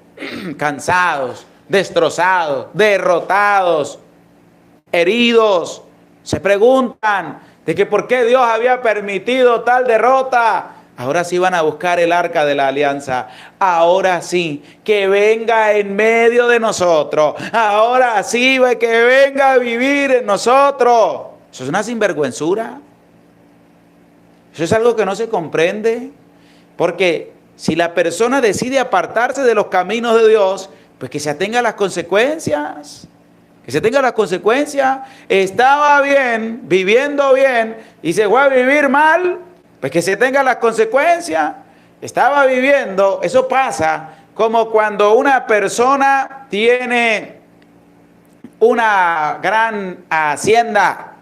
cansados, destrozados, derrotados, heridos. Se preguntan de que por qué Dios había permitido tal derrota. Ahora sí van a buscar el arca de la alianza. Ahora sí, que venga en medio de nosotros. Ahora sí, que venga a vivir en nosotros. Eso es una sinvergüenzura. Eso es algo que no se comprende. Porque si la persona decide apartarse de los caminos de Dios, pues que se atenga a las consecuencias. Que se tenga las consecuencias. Estaba bien, viviendo bien, y se fue a vivir mal, pues que se tenga las consecuencias. Estaba viviendo, eso pasa como cuando una persona tiene una gran hacienda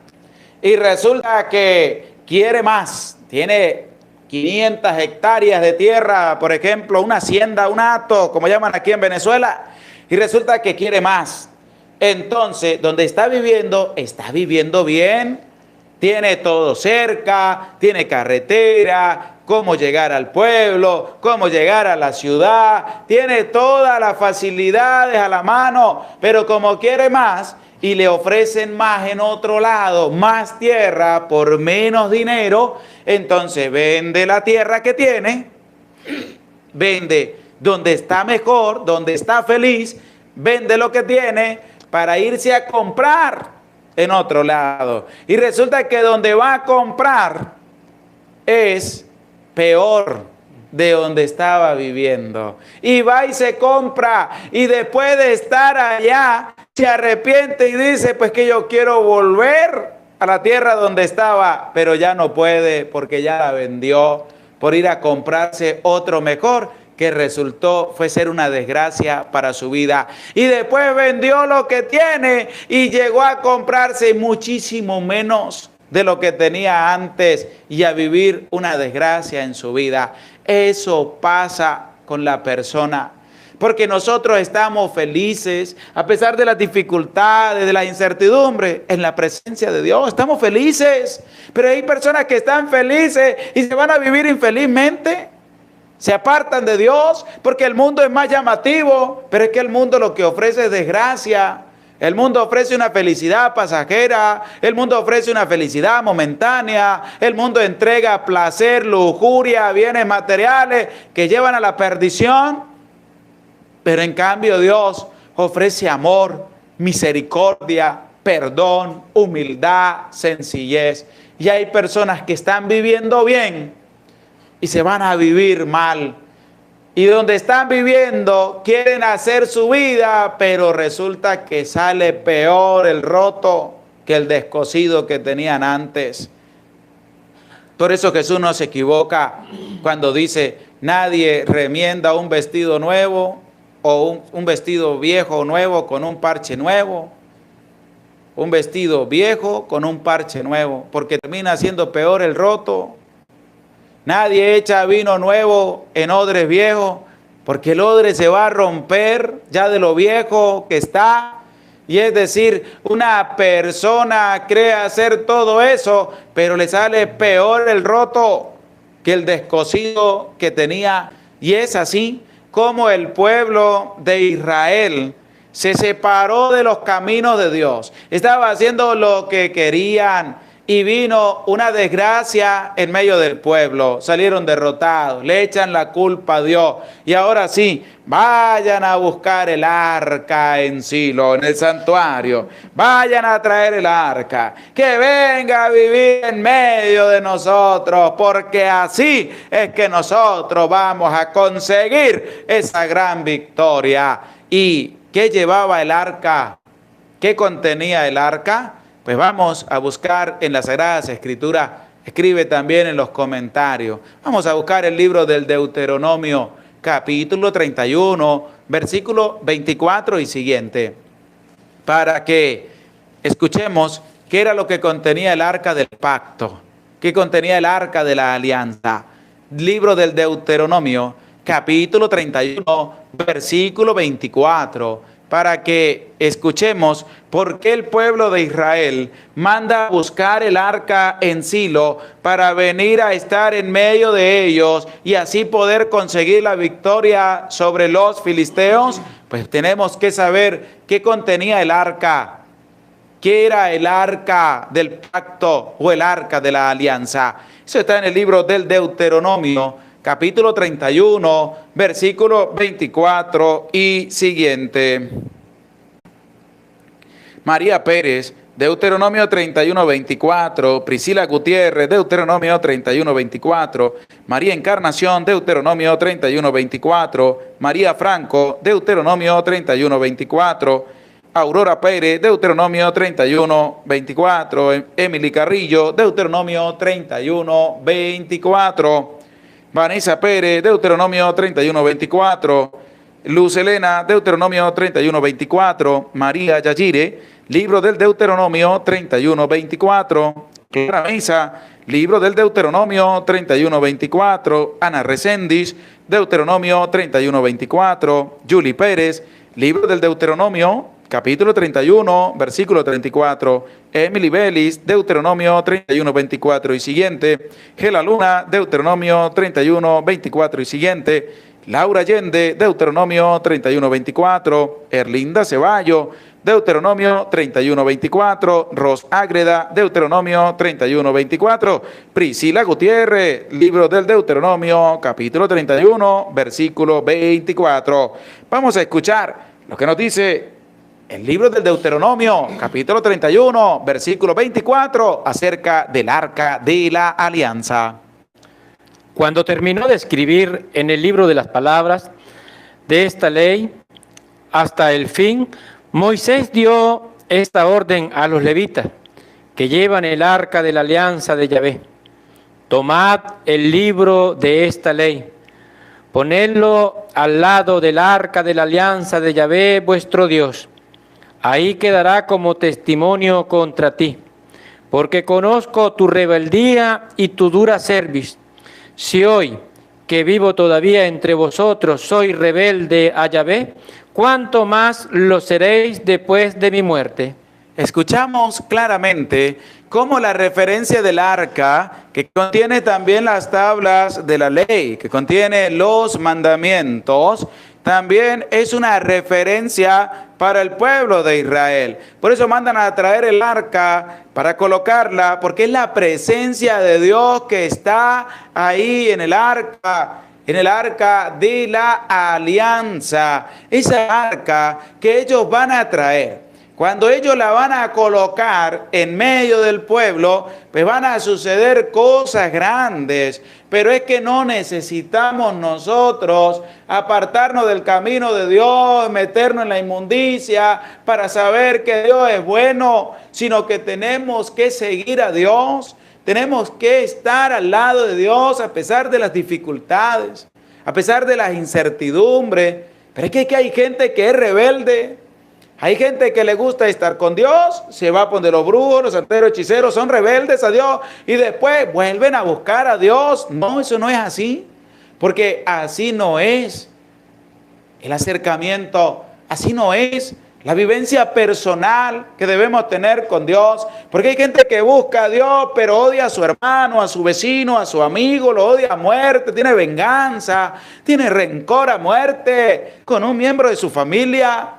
y resulta que quiere más, tiene 500 hectáreas de tierra, por ejemplo, una hacienda, un hato, como llaman aquí en Venezuela, y resulta que quiere más. Entonces, donde está viviendo bien, tiene todo cerca, tiene carretera, cómo llegar al pueblo, cómo llegar a la ciudad, tiene todas las facilidades a la mano, pero como quiere más y le ofrecen más en otro lado, más tierra por menos dinero, entonces vende la tierra que tiene, vende donde está mejor, donde está feliz, vende lo que tiene para irse a comprar en otro lado. Y resulta que donde va a comprar es peor de donde estaba viviendo. Y va y se compra, y después de estar allá, se arrepiente y dice, pues que yo quiero volver a la tierra donde estaba, pero ya no puede porque ya la vendió por ir a comprarse otro mejor, que resultó fue ser una desgracia para su vida. Y después vendió lo que tiene y llegó a comprarse muchísimo menos de lo que tenía antes y a vivir una desgracia en su vida. Eso pasa con la persona, porque nosotros estamos felices a pesar de las dificultades, de la incertidumbre, en la presencia de Dios. Estamos felices, pero hay personas que están felices y se van a vivir infelizmente. Se apartan de Dios porque el mundo es más llamativo, pero es que el mundo lo que ofrece es desgracia. El mundo ofrece una felicidad pasajera, el mundo ofrece una felicidad momentánea, el mundo entrega placer, lujuria, bienes materiales que llevan a la perdición. Pero en cambio Dios ofrece amor, misericordia, perdón, humildad, sencillez. Y hay personas que están viviendo bien y se van a vivir mal. Y donde están viviendo quieren hacer su vida, pero resulta que sale peor el roto que el descosido que tenían antes. Por eso Jesús no se equivoca cuando dice, nadie remienda un vestido nuevo o un vestido viejo o nuevo con un parche nuevo. Un vestido viejo con un parche nuevo, porque termina siendo peor el roto. Nadie echa vino nuevo en odres viejos, porque el odre se va a romper ya de lo viejo que está. Y es decir, una persona cree hacer todo eso, pero le sale peor el roto que el descosido que tenía. Y es así como el pueblo de Israel se separó de los caminos de Dios. Estaba haciendo lo que querían. Y vino una desgracia en medio del pueblo, salieron derrotados, le echan la culpa a Dios. Y ahora sí, vayan a buscar el arca en Silo, en el santuario. Vayan a traer el arca, que venga a vivir en medio de nosotros, porque así es que nosotros vamos a conseguir esa gran victoria. ¿Y qué llevaba el arca? ¿Qué contenía el arca? Pues vamos a buscar en las Sagradas Escrituras, escribe también en los comentarios. Vamos a buscar el libro del Deuteronomio, capítulo 31, versículo 24 y siguiente, para que escuchemos qué era lo que contenía el arca del pacto, qué contenía el arca de la alianza. Libro del Deuteronomio, capítulo 31, versículo 24, para que escuchemos por qué el pueblo de Israel manda a buscar el arca en Silo para venir a estar en medio de ellos y así poder conseguir la victoria sobre los filisteos. Pues tenemos que saber qué contenía el arca, qué era el arca del pacto o el arca de la alianza. Eso está en el libro del Deuteronomio, capítulo 31, versículo 24 y siguiente. María Pérez, Deuteronomio 31, 24. Priscila Gutiérrez, Deuteronomio 31, 24. María Encarnación, Deuteronomio 31, 24. María Franco, Deuteronomio 31, 24. Aurora Pérez, Deuteronomio 31, 24. Emily Carrillo, Deuteronomio 31, 24. Vanessa Pérez, Deuteronomio 31, 24. Luz Elena, Deuteronomio 31, 24. María Yayire, libro del Deuteronomio 31, 24. Clara Mesa, libro del Deuteronomio 31, 24. Ana Recendis, Deuteronomio 31, 24. Julie Pérez, libro del Deuteronomio, capítulo 31, versículo 34. Emily Bellis, Deuteronomio 31, 24 y siguiente. Gela Luna, Deuteronomio 31, 24 y siguiente. Laura Allende, Deuteronomio 31, 24. Erlinda Ceballo, Deuteronomio 31, 24. Ros Ágreda, Deuteronomio 31, 24. Priscila Gutiérrez, libro del Deuteronomio, capítulo 31, versículo 24. Vamos a escuchar lo que nos dice el libro del Deuteronomio, capítulo 31, versículo 24, acerca del Arca de la Alianza. Cuando terminó de escribir en el libro de las palabras de esta ley hasta el fin, Moisés dio esta orden a los levitas que llevan el arca de la alianza de Yahvé. Tomad el libro de esta ley, ponedlo al lado del arca de la alianza de Yahvé vuestro Dios. Ahí quedará como testimonio contra ti, porque conozco tu rebeldía y tu dura cerviz. Si hoy, que vivo todavía entre vosotros, soy rebelde a Yahvé, ¿cuánto más lo seréis después de mi muerte? Escuchamos claramente cómo la referencia del arca, que contiene también las tablas de la ley, que contiene los mandamientos, también es una referencia para el pueblo de Israel. Por eso mandan a traer el arca para colocarla, porque es la presencia de Dios que está ahí en el arca de la alianza. Esa arca que ellos van a traer. Cuando ellos la van a colocar en medio del pueblo, pues van a suceder cosas grandes. Pero es que no necesitamos nosotros apartarnos del camino de Dios, meternos en la inmundicia para saber que Dios es bueno, sino que tenemos que seguir a Dios. Tenemos que estar al lado de Dios a pesar de las dificultades, a pesar de las incertidumbres. Pero es que hay gente que es rebelde. Hay gente que le gusta estar con Dios, se va a poner los brujos, los santeros, hechiceros, son rebeldes a Dios y después vuelven a buscar a Dios. No, eso no es así, porque así no es el acercamiento, así no es la vivencia personal que debemos tener con Dios. Porque hay gente que busca a Dios, pero odia a su hermano, a su vecino, a su amigo, lo odia a muerte, tiene venganza, tiene rencor a muerte con un miembro de su familia.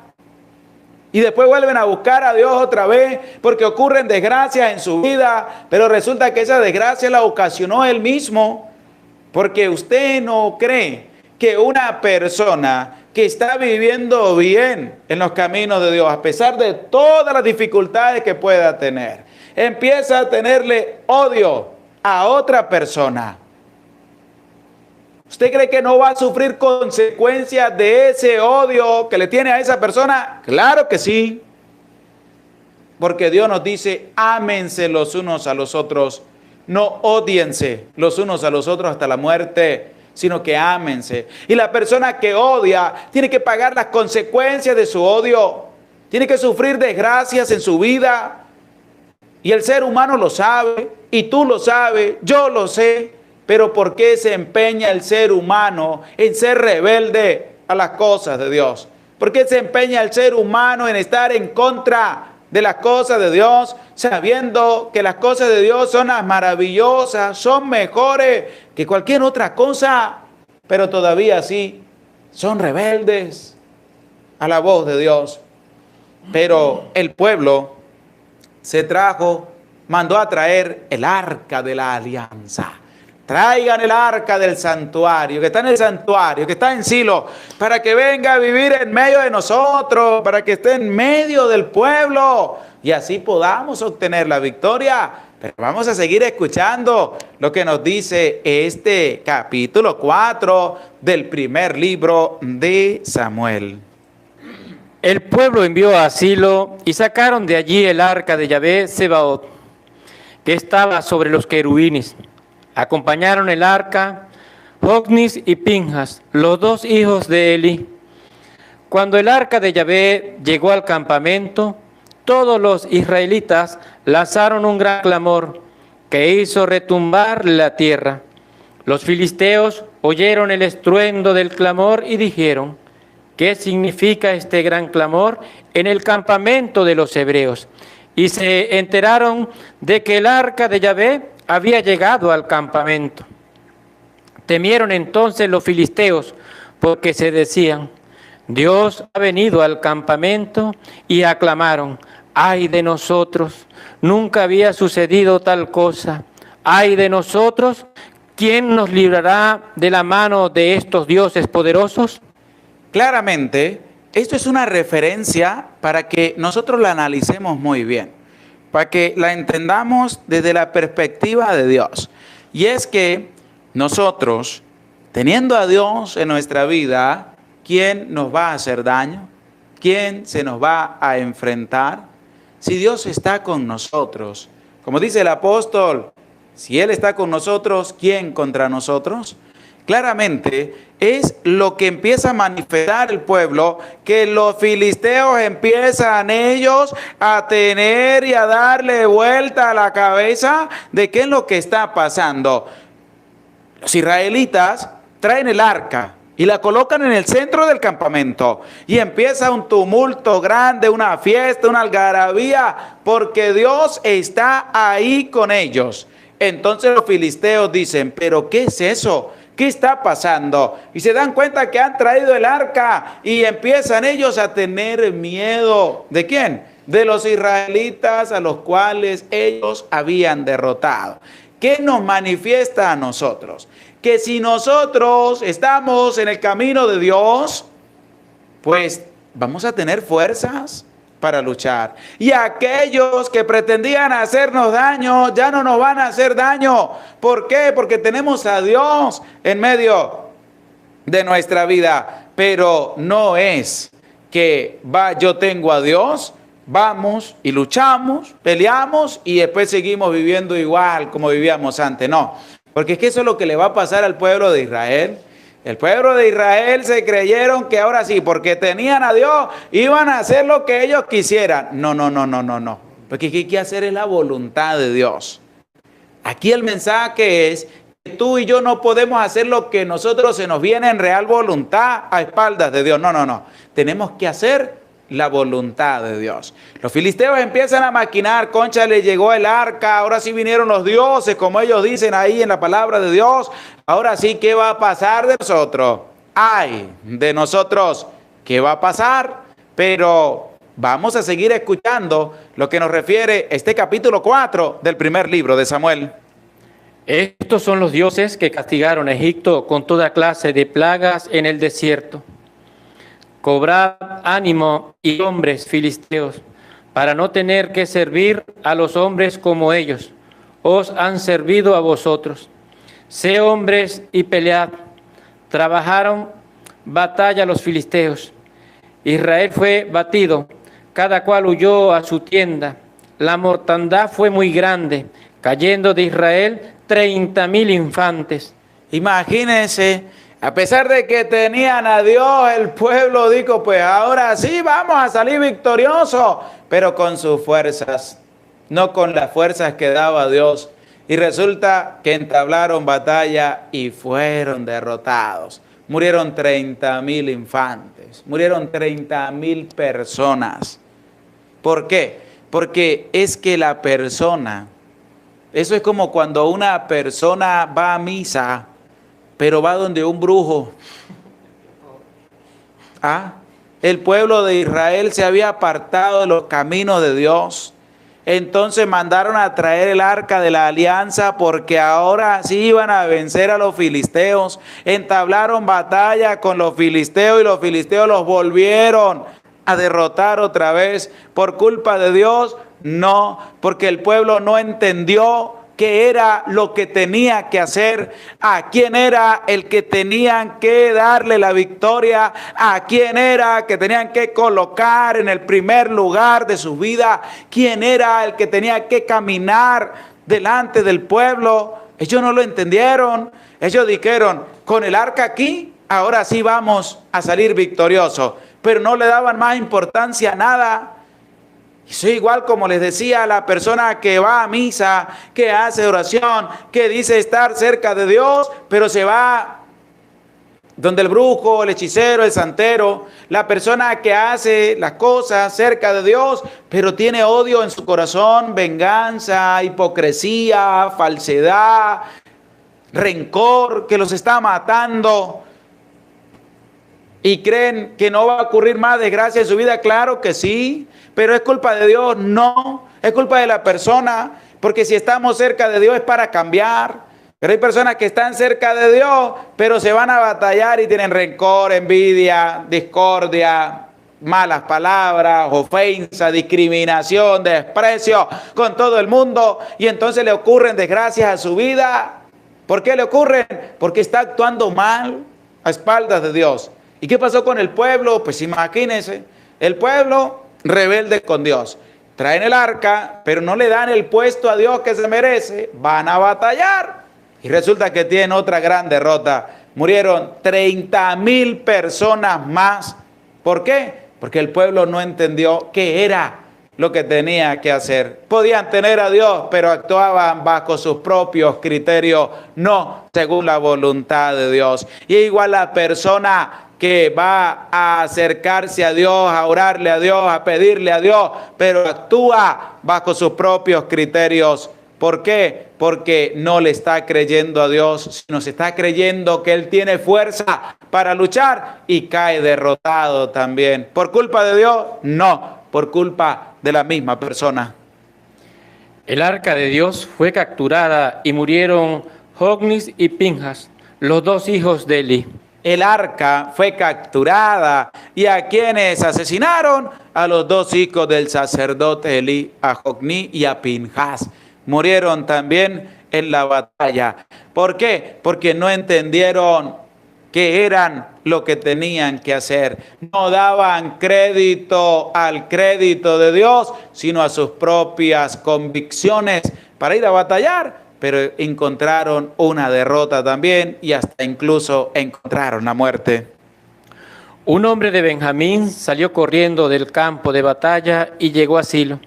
Y después vuelven a buscar a Dios otra vez porque ocurren desgracias en su vida, pero resulta que esa desgracia la ocasionó él mismo. Porque usted no cree que una persona que está viviendo bien en los caminos de Dios, a pesar de todas las dificultades que pueda tener, empieza a tenerle odio a otra persona. ¿Usted cree que no va a sufrir consecuencias de ese odio que le tiene a esa persona? Claro que sí. Porque Dios nos dice, ámense los unos a los otros. No odiense los unos a los otros hasta la muerte, sino que ámense. Y la persona que odia tiene que pagar las consecuencias de su odio. Tiene que sufrir desgracias en su vida. Y el ser humano lo sabe, y tú lo sabes, yo lo sé. Pero ¿por qué se empeña el ser humano en ser rebelde a las cosas de Dios? ¿Por qué se empeña el ser humano en estar en contra de las cosas de Dios, sabiendo que las cosas de Dios son las maravillosas, son mejores que cualquier otra cosa, pero todavía así son rebeldes a la voz de Dios? Pero el pueblo mandó a traer el arca de la alianza. Traigan el arca del santuario, que está en el santuario, que está en Silo, para que venga a vivir en medio de nosotros, para que esté en medio del pueblo y así podamos obtener la victoria. Pero vamos a seguir escuchando lo que nos dice este capítulo 4 del primer libro de Samuel. El pueblo envió a Silo y sacaron de allí el arca de Yahvé Sebaot, que estaba sobre los querubines. Acompañaron el arca Hofnis y Pinjas, los dos hijos de Eli. Cuando el arca de Yahvé llegó al campamento, todos los israelitas lanzaron un gran clamor que hizo retumbar la tierra. Los filisteos oyeron el estruendo del clamor y dijeron: ¿qué significa este gran clamor en el campamento de los hebreos? Y se enteraron de que el arca de Yahvé había llegado al campamento. Temieron entonces los filisteos, porque se decían: Dios ha venido al campamento, y aclamaron: ¡ay de nosotros! Nunca había sucedido tal cosa. ¡Ay de nosotros! ¿Quién nos librará de la mano de estos dioses poderosos? Claramente, esto es una referencia para que nosotros la analicemos muy bien, para que la entendamos desde la perspectiva de Dios. Y es que nosotros, teniendo a Dios en nuestra vida, ¿quién nos va a hacer daño? ¿Quién se nos va a enfrentar? Si Dios está con nosotros, como dice el apóstol, si Él está con nosotros, ¿quién contra nosotros? Claramente es lo que empieza a manifestar el pueblo, que los filisteos empiezan ellos a tener y a darle vuelta a la cabeza de qué es lo que está pasando. Los israelitas traen el arca y la colocan en el centro del campamento y empieza un tumulto grande, una fiesta, una algarabía, porque Dios está ahí con ellos. Entonces los filisteos dicen: ¿pero qué es eso? ¿Qué está pasando? Y se dan cuenta que han traído el arca y empiezan ellos a tener miedo. ¿De quién? De los israelitas a los cuales ellos habían derrotado. ¿Qué nos manifiesta a nosotros? Que si nosotros estamos en el camino de Dios, pues vamos a tener fuerzas para luchar. Y aquellos que pretendían hacernos daño, ya no nos van a hacer daño. ¿Por qué? Porque tenemos a Dios en medio de nuestra vida. Pero no es que yo tengo a Dios, vamos y luchamos, peleamos y después seguimos viviendo igual como vivíamos antes. No, porque es que eso es lo que le va a pasar al pueblo de Israel. El pueblo de Israel se creyeron que ahora sí, porque tenían a Dios, iban a hacer lo que ellos quisieran. No. Porque hay que hacer es la voluntad de Dios. Aquí el mensaje es que tú y yo no podemos hacer lo que nosotros se nos viene en real voluntad a espaldas de Dios. No. Tenemos que hacer la voluntad de Dios. Los filisteos empiezan a maquinar: concha, le llegó el arca, ahora sí vinieron los dioses, como ellos dicen ahí en la palabra de Dios. Ahora sí, ¿qué va a pasar de nosotros? Ay de nosotros, ¿qué va a pasar? Pero vamos a seguir escuchando lo que nos refiere este capítulo 4 del primer libro de Samuel. Estos son los dioses que castigaron a Egipto con toda clase de plagas en el desierto. Cobrad ánimo, y hombres filisteos, para no tener que servir a los hombres como ellos os han servido a vosotros. Sé hombres y pelead. Trabajaron batalla los filisteos. Israel fue batido, cada cual huyó a su tienda. La mortandad fue muy grande, cayendo de Israel 30,000 infantes. Imagínense, a pesar de que tenían a Dios, el pueblo dijo: pues ahora sí vamos a salir victoriosos, pero con sus fuerzas, no con las fuerzas que daba Dios. Y resulta que entablaron batalla y fueron derrotados. Murieron 30,000 infantes, murieron 30,000 personas. ¿Por qué? Porque es que la persona, eso es como cuando una persona va a misa, pero va donde un brujo. El pueblo de Israel se había apartado de los caminos de Dios. Entonces mandaron a traer el arca de la alianza, porque ahora sí iban a vencer a los filisteos. Entablaron batalla con los filisteos y los filisteos los volvieron a derrotar otra vez. ¿Por culpa de Dios? No, porque el pueblo no entendió qué era lo que tenía que hacer, a quién era el que tenían que darle la victoria, a quién era que tenían que colocar en el primer lugar de su vida, quién era el que tenía que caminar delante del pueblo. Ellos no lo entendieron. Ellos dijeron, con el arca aquí, ahora sí vamos a salir victoriosos, pero no le daban más importancia a nada. Eso es igual como les decía, la persona que va a misa, que hace oración, que dice estar cerca de Dios, pero se va donde el brujo, el hechicero, el santero, la persona que hace las cosas cerca de Dios, pero tiene odio en su corazón, venganza, hipocresía, falsedad, rencor, que los está matando. ¿Y creen que no va a ocurrir más desgracia en su vida? Claro que sí, pero ¿es culpa de Dios? No, es culpa de la persona, porque si estamos cerca de Dios es para cambiar. Pero hay personas que están cerca de Dios, pero se van a batallar y tienen rencor, envidia, discordia, malas palabras, ofensa, discriminación, desprecio con todo el mundo, y entonces le ocurren desgracias a su vida. ¿Por qué le ocurren? Porque está actuando mal a espaldas de Dios. ¿Y qué pasó con el pueblo? Pues imagínense, el pueblo rebelde con Dios. Traen el arca, pero no le dan el puesto a Dios que se merece. Van a batallar. Y resulta que tienen otra gran derrota. Murieron 30,000 personas más. ¿Por qué? Porque el pueblo no entendió qué era lo que tenía que hacer. Podían tener a Dios, pero actuaban bajo sus propios criterios, no según la voluntad de Dios. Y igual la persona que va a acercarse a Dios, a orarle a Dios, a pedirle a Dios, pero actúa bajo sus propios criterios. ¿Por qué? Porque no le está creyendo a Dios, sino se está creyendo que Él tiene fuerza para luchar y cae derrotado también. ¿Por culpa de Dios? No, por culpa de la misma persona. El arca de Dios fue capturada y murieron Hofni y Pinjas, los dos hijos de Eli. El arca fue capturada, y a quienes asesinaron, a los dos hijos del sacerdote Elí, a Hofni y a Pinjas. Murieron también en la batalla. ¿Por qué? Porque no entendieron que eran lo que tenían que hacer. No daban crédito al crédito de Dios, sino a sus propias convicciones para ir a batallar. Pero encontraron una derrota también, y hasta incluso encontraron la muerte. Un hombre de Benjamín salió corriendo del campo de batalla y llegó a Silo.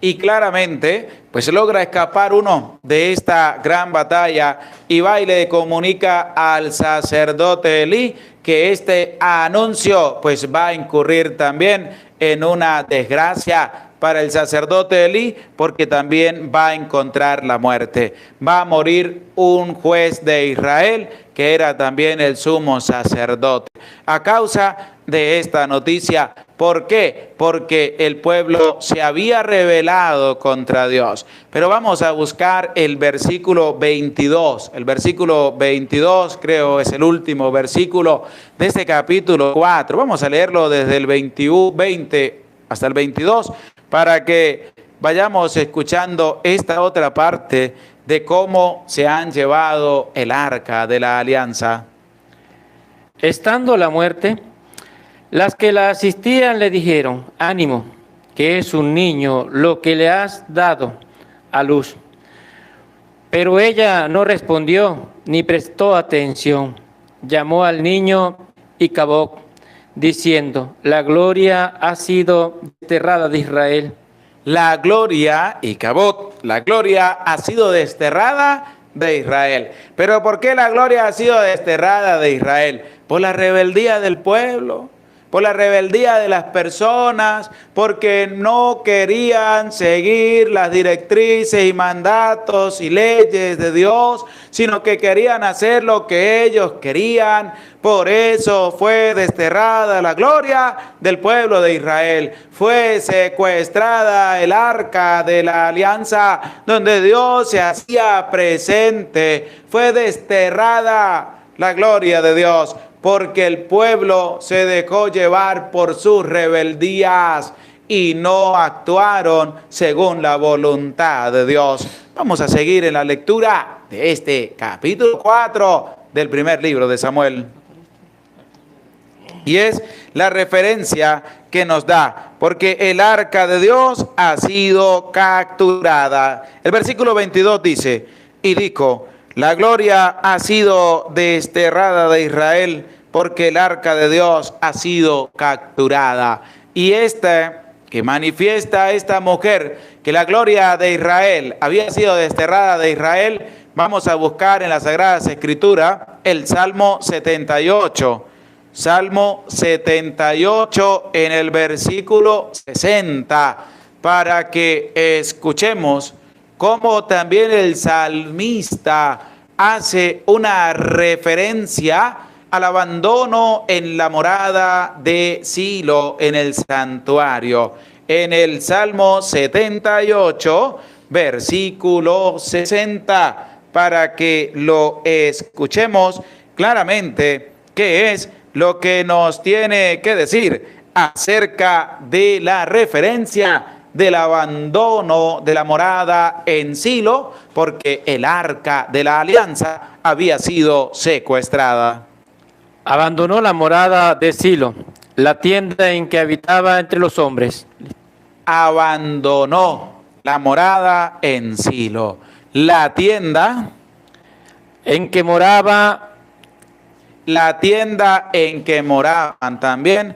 Y claramente, pues logra escapar uno de esta gran batalla, y va y le comunica al sacerdote Elí que este anuncio pues va a incurrir también en una desgracia para el sacerdote Elí, porque también va a encontrar la muerte. Va a morir un juez de Israel, que era también el sumo sacerdote, a causa de esta noticia. ¿Por qué? Porque el pueblo se había rebelado contra Dios. Pero vamos a buscar el versículo 22. El versículo 22 creo es el último versículo de este capítulo 4. Vamos a leerlo desde el 20 hasta el 22 para que vayamos escuchando esta otra parte de cómo se han llevado el arca de la alianza. Estando la muerte, las que la asistían le dijeron: ánimo, que es un niño lo que le has dado a luz. Pero ella no respondió ni prestó atención. Llamó al niño Icabod, diciendo: la gloria ha sido desterrada de Israel. La gloria, Icabod, la gloria ha sido desterrada de Israel. ¿Pero por qué la gloria ha sido desterrada de Israel? Por la rebeldía del pueblo, por la rebeldía de las personas, porque no querían seguir las directrices y mandatos y leyes de Dios, sino que querían hacer lo que ellos querían. Por eso fue desterrada la gloria del pueblo de Israel. Fue secuestrada el arca de la alianza donde Dios se hacía presente. Fue desterrada la gloria de Dios, porque el pueblo se dejó llevar por sus rebeldías y no actuaron según la voluntad de Dios. Vamos a seguir en la lectura de este capítulo 4 del primer libro de Samuel. Y es la referencia que nos da, porque el arca de Dios ha sido capturada. El versículo 22 dice, y dijo, la gloria ha sido desterrada de Israel, porque el arca de Dios ha sido capturada. Y que manifiesta esta mujer que la gloria de Israel había sido desterrada de Israel, vamos a buscar en las Sagradas Escrituras el Salmo 78. Salmo 78 en el versículo 60, para que escuchemos cómo también el salmista hace una referencia al abandono en la morada de Silo, en el santuario. En el Salmo 78, versículo 60, para que lo escuchemos claramente, qué es lo que nos tiene que decir acerca de la referencia del abandono de la morada en Silo, porque el arca de la alianza había sido secuestrada. Abandonó la morada de Silo, la tienda en que habitaba entre los hombres. Abandonó la morada en Silo, la tienda en que moraba, la tienda en que moraban también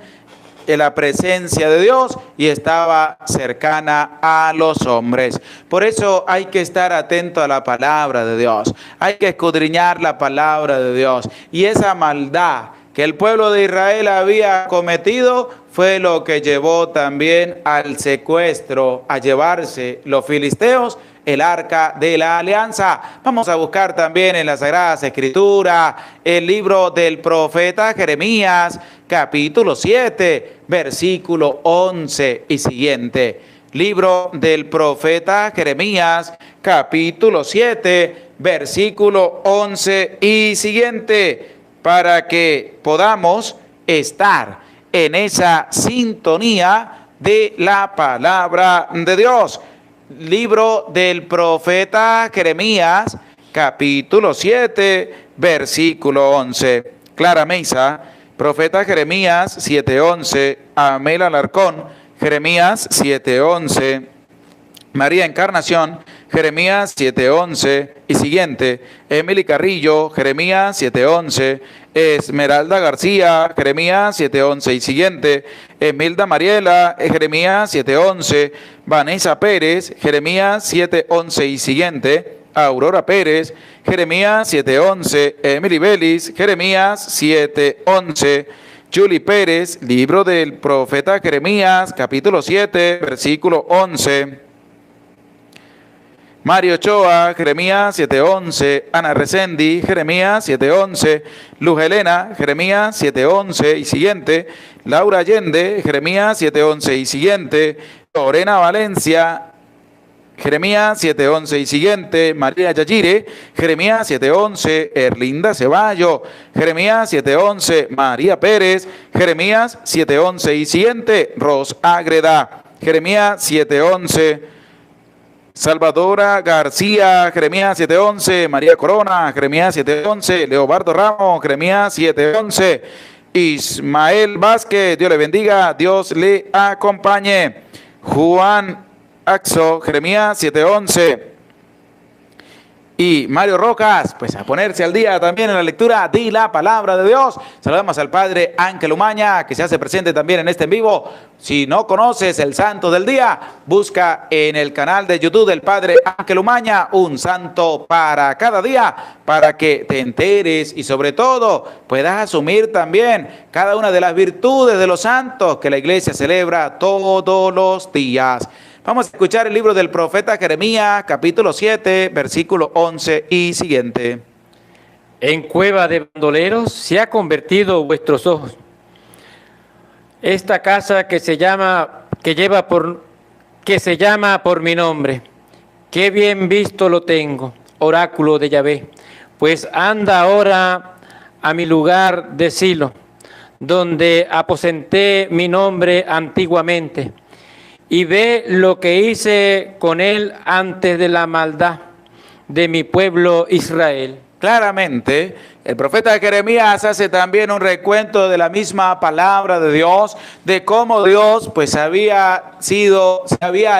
en la presencia de Dios y estaba cercana a los hombres. Por eso hay que estar atento a la palabra de Dios, hay que escudriñar la palabra de Dios, y esa maldad que el pueblo de Israel había cometido fue lo que llevó también al secuestro, a llevarse los filisteos el arca de la alianza. Vamos a buscar también en las Sagradas Escrituras el libro del profeta Jeremías, capítulo 7, versículo 11 y siguiente. Libro del profeta Jeremías, capítulo 7, versículo 11 y siguiente, para que podamos estar en esa sintonía de la palabra de Dios. Libro del profeta Jeremías, capítulo 7, versículo 11. Clara Mesa, profeta Jeremías 7:11, Amel Alarcón, Jeremías 7:11, María Encarnación, Jeremías 7:11 y siguiente, Emily Carrillo, Jeremías 7:11, Esmeralda García, Jeremías 7:11 y siguiente, Emilda Mariela, Jeremías 7:11, Vanessa Pérez, Jeremías 7:11 y siguiente, Aurora Pérez, Jeremías 7:11, Emily Vélez, Jeremías 7:11, Julie Pérez, libro del profeta Jeremías, capítulo 7, versículo 11, Mario Ochoa, Jeremías 7:11, Ana Resendi, Jeremías 7:11, Luz Helena, Jeremías 7:11 y siguiente, Laura Allende, Jeremías 7:11 y siguiente, Lorena Valencia, Jeremías 7:11 y siguiente, María Yayire, Jeremías 7:11, Erlinda Ceballo, Jeremías 7:11, María Pérez, Jeremías 7:11 y siguiente, Ros Ágreda, Jeremías 7:11, Salvadora García, Jeremías 7:11, María Corona, Jeremías 7:11, Leobardo Ramos, Jeremías 7:11, Ismael Vázquez, Dios le bendiga, Dios le acompañe, Juan Axo, Jeremías 7:11, y Mario Rojas, pues a ponerse al día también en la lectura de la palabra de Dios. Saludamos al Padre Ángel Umaña, que se hace presente también en este en vivo. Si no conoces el santo del día, busca en el canal de YouTube del Padre Ángel Umaña un santo para cada día, para que te enteres y sobre todo puedas asumir también cada una de las virtudes de los santos que la iglesia celebra todos los días. Vamos a escuchar el libro del profeta Jeremías, capítulo 7, versículo 11 y siguiente. En cueva de bandoleros se ha convertido vuestros ojos. Esta casa que se llama por mi nombre. Qué bien visto lo tengo, oráculo de Yahvé. Pues anda ahora a mi lugar de Silo, donde aposenté mi nombre antiguamente. Y ve lo que hice con él antes de la maldad, de mi pueblo Israel. Claramente, el profeta Jeremías hace también un recuento de la misma palabra de Dios, de cómo Dios pues se había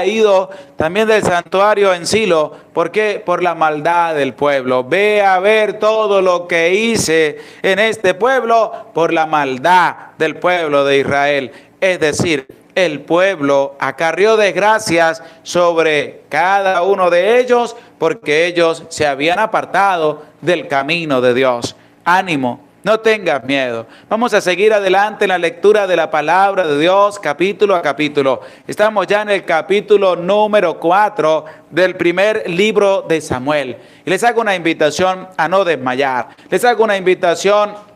ido también del santuario en Silo. ¿Por qué? Por la maldad del pueblo. Ve a ver todo lo que hice en este pueblo por la maldad del pueblo de Israel. Es decir, el pueblo acarrió desgracias sobre cada uno de ellos porque ellos se habían apartado del camino de Dios. Ánimo, no tengas miedo. Vamos a seguir adelante en la lectura de la palabra de Dios, capítulo a capítulo. Estamos ya en el capítulo número 4 del primer libro de Samuel. Y les hago una invitación a no desmayar. Les hago una invitación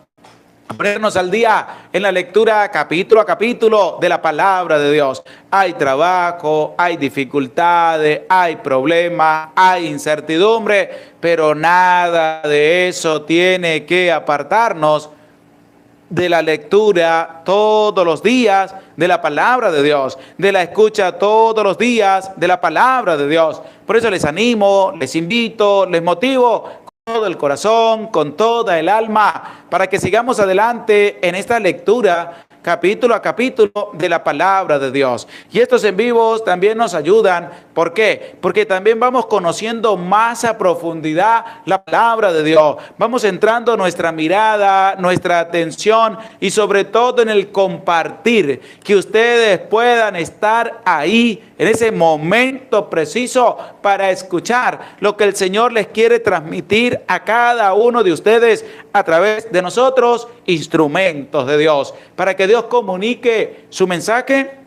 a ponernos al día en la lectura capítulo a capítulo de la palabra de Dios. Hay trabajo, hay dificultades, hay problemas, hay incertidumbre, pero nada de eso tiene que apartarnos de la lectura todos los días de la palabra de Dios, de la escucha todos los días de la palabra de Dios. Por eso les animo, les invito, les motivo todo el corazón, con toda el alma, para que sigamos adelante en esta lectura capítulo a capítulo de la palabra de Dios. Y estos en vivos también nos ayudan. ¿Por qué? Porque también vamos conociendo más a profundidad la palabra de Dios. Vamos entrando nuestra mirada, nuestra atención y sobre todo en el compartir, que ustedes puedan estar ahí en ese momento preciso para escuchar lo que el Señor les quiere transmitir a cada uno de ustedes a través de nosotros, instrumentos de Dios, para que Dios comunique su mensaje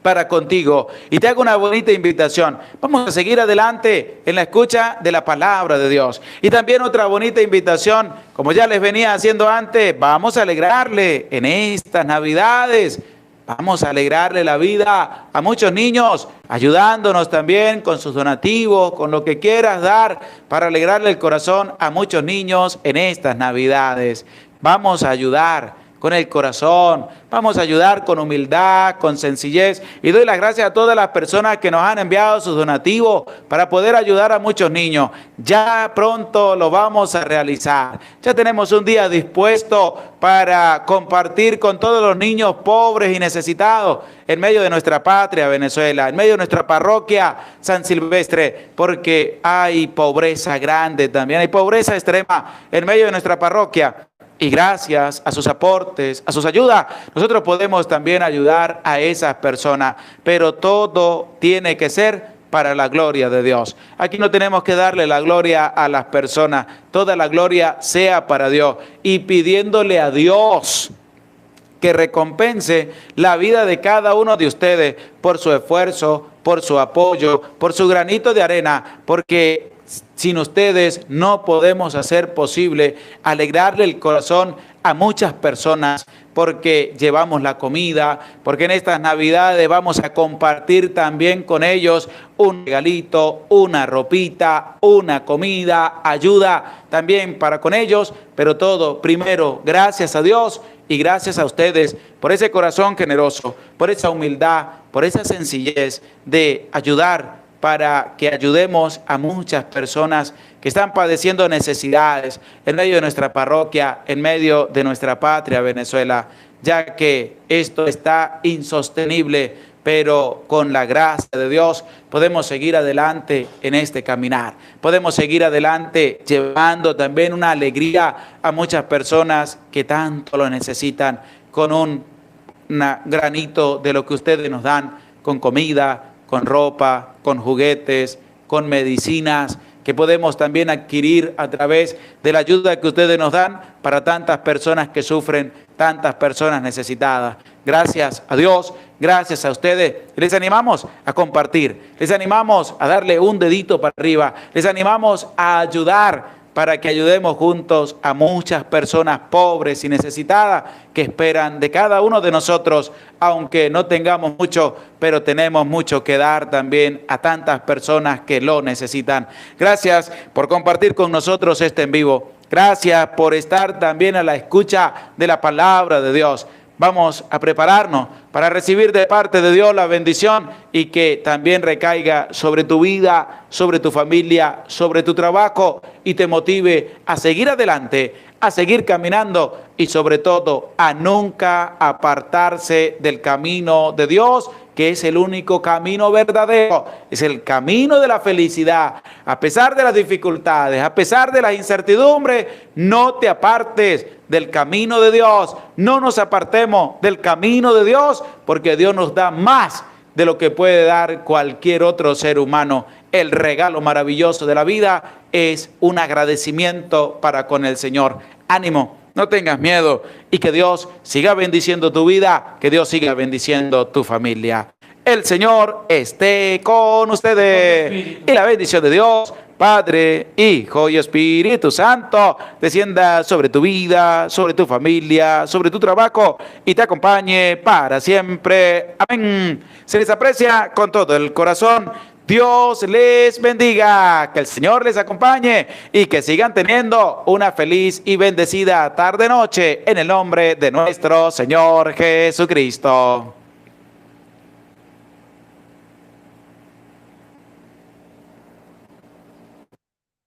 para contigo. Y te hago una bonita invitación. Vamos a seguir adelante en la escucha de la palabra de Dios. Y también otra bonita invitación, como ya les venía haciendo antes, vamos a alegrarle en estas Navidades. Vamos a alegrarle la vida a muchos niños, ayudándonos también con sus donativos, con lo que quieras dar para alegrarle el corazón a muchos niños en estas Navidades. Vamos a ayudar con el corazón, vamos a ayudar con humildad, con sencillez. Y doy las gracias a todas las personas que nos han enviado sus donativos para poder ayudar a muchos niños. Ya pronto lo vamos a realizar. Ya tenemos un día dispuesto para compartir con todos los niños pobres y necesitados en medio de nuestra patria, Venezuela, en medio de nuestra parroquia San Silvestre, porque hay pobreza grande también, hay pobreza extrema en medio de nuestra parroquia. Y gracias a sus aportes, a sus ayudas, nosotros podemos también ayudar a esas personas. Pero todo tiene que ser para la gloria de Dios. Aquí no tenemos que darle la gloria a las personas. Toda la gloria sea para Dios. Y pidiéndole a Dios que recompense la vida de cada uno de ustedes por su esfuerzo, por su apoyo, por su granito de arena, porque sin ustedes no podemos hacer posible alegrarle el corazón a muchas personas, porque llevamos la comida, porque en estas Navidades vamos a compartir también con ellos un regalito, una ropita, una comida, ayuda también para con ellos, pero todo primero gracias a Dios y gracias a ustedes por ese corazón generoso, por esa humildad, por esa sencillez de ayudar, para que ayudemos a muchas personas que están padeciendo necesidades en medio de nuestra parroquia, en medio de nuestra patria, Venezuela, ya que esto está insostenible, pero con la gracia de Dios podemos seguir adelante en este caminar. Podemos seguir adelante llevando también una alegría a muchas personas que tanto lo necesitan, con un granito de lo que ustedes nos dan, con comida, con ropa, con juguetes, con medicinas, que podemos también adquirir a través de la ayuda que ustedes nos dan para tantas personas que sufren, tantas personas necesitadas. Gracias a Dios, gracias a ustedes. Les animamos a compartir, les animamos a darle un dedito para arriba, les animamos a ayudar, para que ayudemos juntos a muchas personas pobres y necesitadas que esperan de cada uno de nosotros, aunque no tengamos mucho, pero tenemos mucho que dar también a tantas personas que lo necesitan. Gracias por compartir con nosotros este en vivo. Gracias por estar también a la escucha de la palabra de Dios. vamos a prepararnos para recibir de parte de Dios la bendición y que también recaiga sobre tu vida, sobre tu familia, sobre tu trabajo y te motive a seguir adelante, a seguir caminando y sobre todo a nunca apartarse del camino de Dios, que es el único camino verdadero, es el camino de la felicidad. A pesar de las dificultades, a pesar de las incertidumbres, no te apartes del camino de Dios, no nos apartemos del camino de Dios, porque Dios nos da más de lo que puede dar cualquier otro ser humano. El regalo maravilloso de la vida es un agradecimiento para con el Señor. Ánimo, no tengas miedo y que Dios siga bendiciendo tu vida, que Dios siga bendiciendo tu familia. El Señor esté con ustedes y la bendición de Dios, Padre, Hijo y Espíritu Santo, descienda sobre tu vida, sobre tu familia, sobre tu trabajo y te acompañe para siempre. Amén. Se les aprecia con todo el corazón. Dios les bendiga, que el Señor les acompañe y que sigan teniendo una feliz y bendecida tarde-noche en el nombre de nuestro Señor Jesucristo.